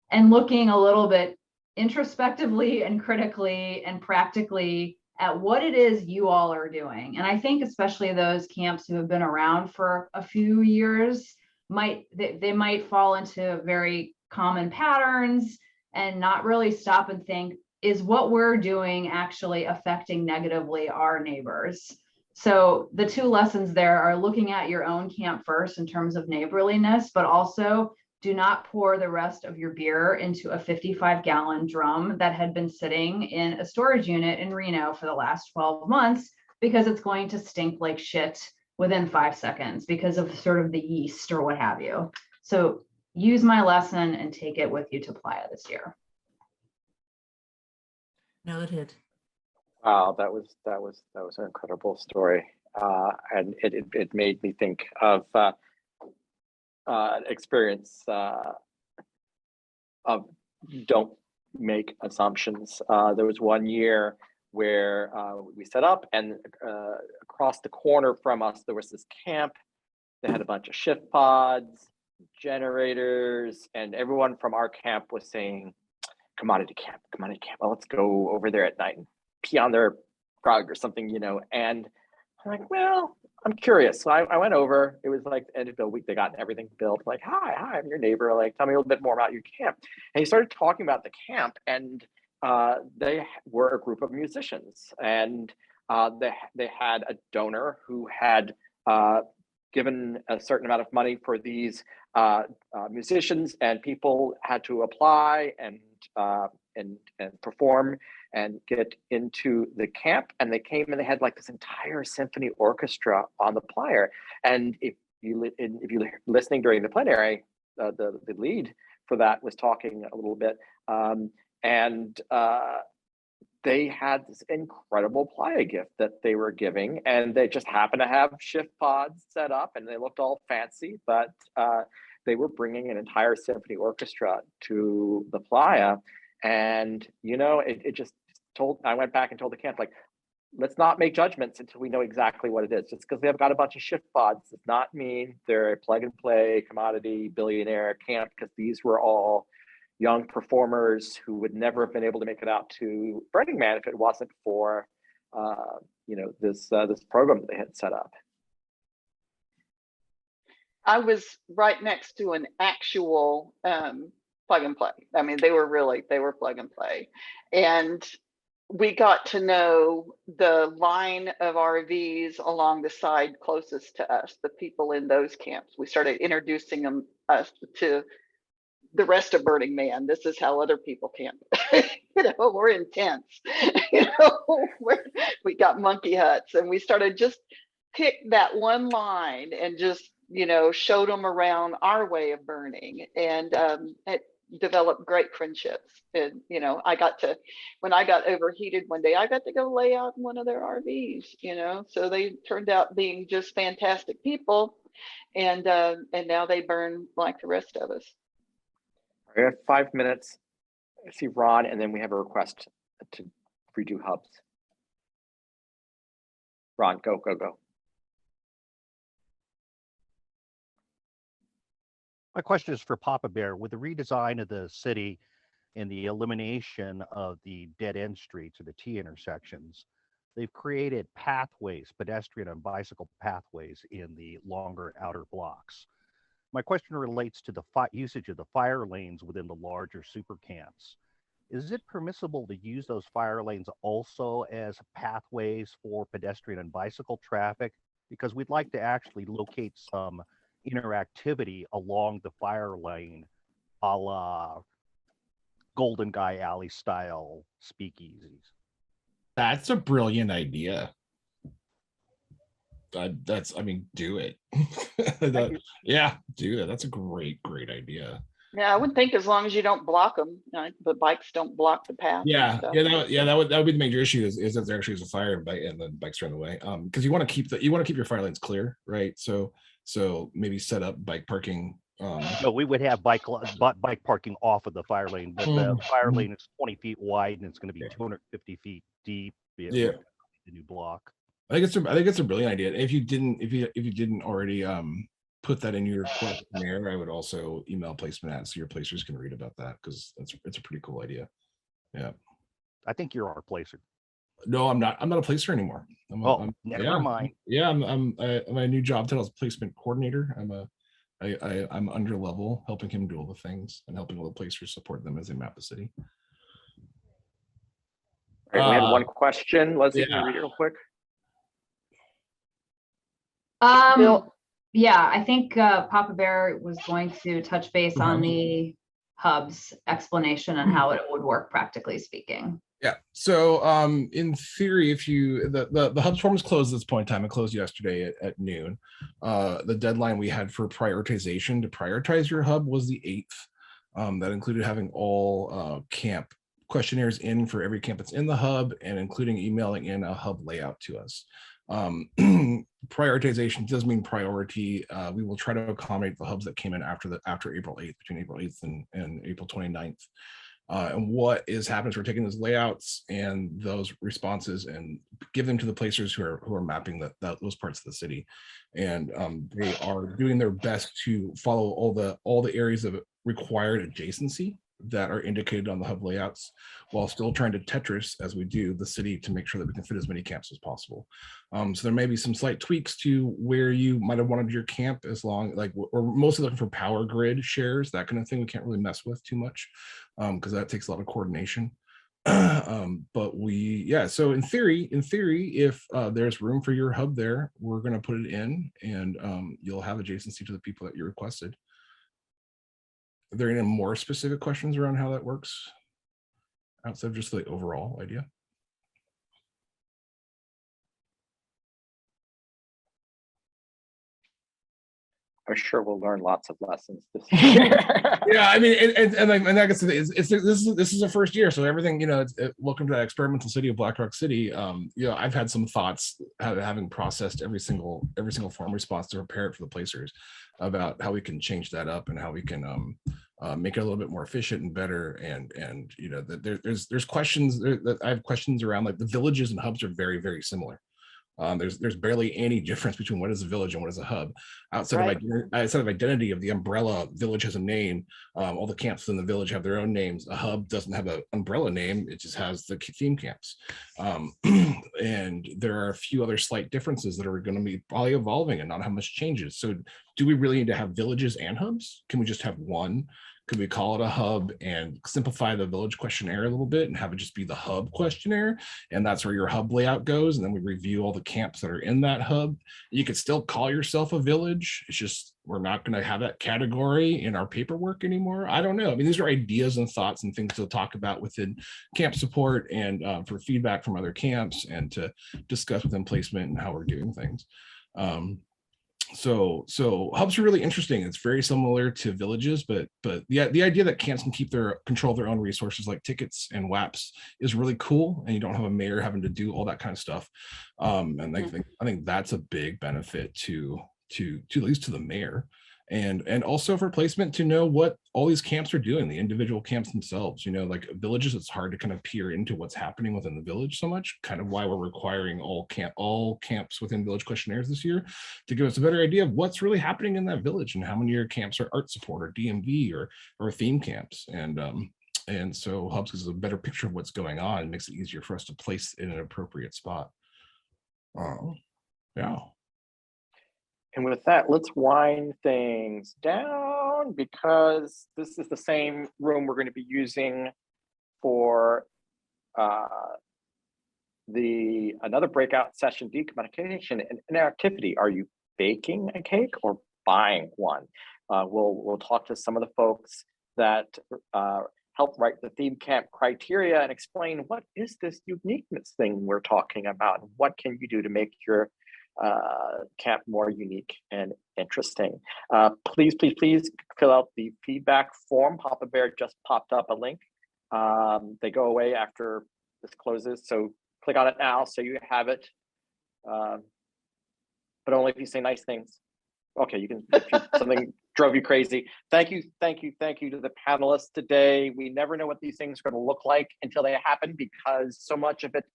Speaker 5: and looking a little bit introspectively and critically and practically at what it is you all are doing. And I think especially those camps who have been around for a few years they might fall into very common patterns and not really stop and think, is what we're doing actually affecting negatively our neighbors? So the two lessons there are looking at your own camp first in terms of neighborliness, but also do not pour the rest of your beer into a 55-gallon drum that had been sitting in a storage unit in Reno for the last 12 months, because it's going to stink like shit within 5 seconds because of sort of the yeast or what have you. So use my lesson and take it with you to Playa this year.
Speaker 4: Noted.
Speaker 1: Wow, that was an incredible story, and it made me think of an experience of don't make assumptions. There was one year where we set up, and across the corner from us there was this camp. They had a bunch of shift pods, generators, and everyone from our camp was saying, commodity camp. Well, let's go over there at night and pee on their rug or something, And I'm like, well, I'm curious. So I went over. It was like the end of the week. They got everything built. Like, hi, I'm your neighbor. Like, tell me a little bit more about your camp. And he started talking about the camp, and they were a group of musicians, and they had a donor who had given a certain amount of money for these musicians, and people had to apply and perform and get into the camp. And they came and they had like this entire symphony orchestra on the Playa. And if you're listening during the plenary, the lead for that was talking a little bit, and they had this incredible Playa gift that they were giving, and they just happened to have shift pods set up, and they looked all fancy, but they were bringing an entire symphony orchestra to the Playa. And it just I went back and told the camp, like, let's not make judgments until we know exactly what it is. Just because they've got a bunch of shift pods does not mean they're a plug and play commodity billionaire camp, because these were all young performers who would never have been able to make it out to Burning Man if it wasn't for this program that they had set up.
Speaker 3: I was right next to an actual plug and play. I mean, they were plug and play. And we got to know the line of RVs along the side closest to us, the people in those camps. We started introducing us to the rest of Burning Man. This is how other people camp. We're in tents. We got monkey huts, and we started just pick that one line and just showed them around our way of burning, and it developed great friendships. And when I got overheated one day, I got to go lay out in one of their RVs. So they turned out being just fantastic people, and now they burn like the rest of us.
Speaker 1: We have 5 minutes. I see Ron, and then we have a request to redo hubs. Ron, go.
Speaker 7: My question is for Papa Bear. With the redesign of the city and the elimination of the dead end streets or the T intersections, they've created pathways, pedestrian and bicycle pathways in the longer outer blocks. My question relates to the usage of the fire lanes within the larger super camps. Is it permissible to use those fire lanes also as pathways for pedestrian and bicycle traffic? Because we'd like to actually locate some interactivity along the fire lane, a la Golden Guy Alley style speakeasies.
Speaker 2: That's a brilliant idea. Do it. Yeah, do that. That's a great idea.
Speaker 3: Yeah, I would think as long as you don't block them, the bikes don't block the path.
Speaker 2: That would be the major issue is that there actually is a fire and the bikes are in the way. Because you want to keep your fire lanes clear, right? So maybe set up bike parking.
Speaker 7: No, we would have bike parking off of the fire lane, but the fire lane is 20 feet wide and it's going to be 250 feet deep.
Speaker 2: Yeah,
Speaker 7: the new block.
Speaker 2: I think it's a brilliant idea. If you didn't already put that in your questionnaire, I would also email placement ads so your placers can read about that, because it's a pretty cool idea. Yeah.
Speaker 7: I think you're our placer.
Speaker 2: No, I'm not. I'm not a placer anymore.
Speaker 7: Never mind.
Speaker 2: Yeah, my new job title is placement coordinator. I'm under level, helping him do all the things and helping all the placers support them as they map the city.
Speaker 1: All right, we had one question. Leslie, can you read it real quick?
Speaker 5: Yeah, I think Papa Bear was going to touch base on the hubs explanation and how it would work, practically speaking.
Speaker 2: Yeah. So in theory, if you the HUBS form is closed at this point in time, it closed yesterday at noon. The deadline we had for prioritization to prioritize your hub was the 8th. That included having all camp questionnaires in for every camp that's in the hub, and including emailing in a hub layout to us. Prioritization does mean priority. We will try to accommodate the hubs that came in after April 8th, between April 8th and April 29th. And what is happening is we're taking those layouts and those responses and give them to the placers who are mapping those parts of the city, and they are doing their best to follow all the areas of required adjacency that are indicated on the hub layouts, while still trying to Tetris, as we do, the city to make sure that we can fit as many camps as possible. So there may be some slight tweaks to where you might have wanted your camp, as long, like, we're mostly looking for power grid shares, that kind of thing. We can't really mess with too much because that takes a lot of coordination. But so in theory, if there's room for your hub there, we're going to put it in, and you'll have adjacency to the people that you requested. Are there any more specific questions around how that works outside of just the overall idea?
Speaker 1: I'm sure we'll learn lots of lessons this year.
Speaker 2: Yeah, I mean, and like I guess this is a first year, so everything, welcome to that experimental city of Black Rock City. I've had some thoughts, having processed every single form response to prepare it for the placers, about how we can change that up and how we can make it a little bit more efficient and better. And there's questions that I have questions around, like the villages and hubs are very, very similar. There's barely any difference between what is a village and what is a hub. Outside of identity of the umbrella, village has a name. All the camps in the village have their own names. A hub doesn't have an umbrella name, it just has the theme camps. And there are a few other slight differences that are going to be probably evolving and not have much changes. So do we really need to have villages and hubs? Can we just have one? Could we call it a hub and simplify the village questionnaire a little bit and have it just be the hub questionnaire? And that's where your hub layout goes. And then we review all the camps that are in that hub. You could still call yourself a village. It's just, we're not going to have that category in our paperwork anymore. I don't know. I mean, these are ideas and thoughts and things to talk about within camp support, and for feedback from other camps, and to discuss within placement and how we're doing things. So hubs are really interesting. It's very similar to villages, but the idea that camps can keep control of their own resources, like tickets and WAPs, is really cool, and you don't have a mayor having to do all that kind of stuff. And I think that's a big benefit to at least to the mayor, and also for placement, to know what all these camps are doing, the individual camps themselves. Like villages, it's hard to kind of peer into what's happening within the village so much, kind of why we're requiring all camps within village questionnaires this year, to give us a better idea of what's really happening in that village, and how many of your camps are art support or DMV or theme camps. And so HUBS gives a better picture of what's going on, and makes it easier for us to place in an appropriate spot. Yeah.
Speaker 1: And with that, let's wind things down, because this is the same room we're going to be using for another breakout session, decommunication and interactivity. Are you baking a cake or buying one? We'll talk to some of the folks that help write the theme camp criteria and explain, what is this uniqueness thing we're talking about, and what can you do to make your camp more unique and interesting. Please fill out the feedback form. Papa Bear just popped up a link. They go away after this closes, so click on it now so you have it, but only if you say nice things. Okay, you can, if something drove you crazy. Thank you to the panelists today. We never know what these things are going to look like until they happen, because so much of it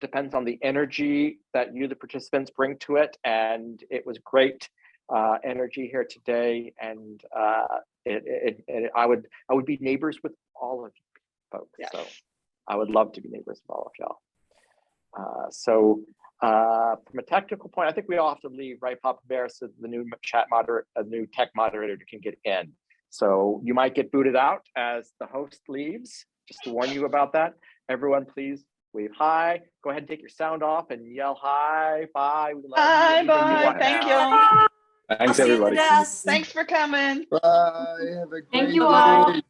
Speaker 1: depends on the energy that you, the participants, bring to it. And it was great energy here today. And I would be neighbors with all of you folks. Yes. So I would love to be neighbors with all of y'all. From a technical point, I think we all have to leave, right, Papa Bear, so the new new tech moderator can get in. So you might get booted out as the host leaves, just to warn you about that. Everyone, please wave hi. Go ahead and take your sound off and yell hi, bye.
Speaker 3: Bye, bye. Thank you.
Speaker 1: Thanks, everybody.
Speaker 3: Thanks for coming.
Speaker 10: Bye. Have a great
Speaker 5: Thank you all.
Speaker 10: day.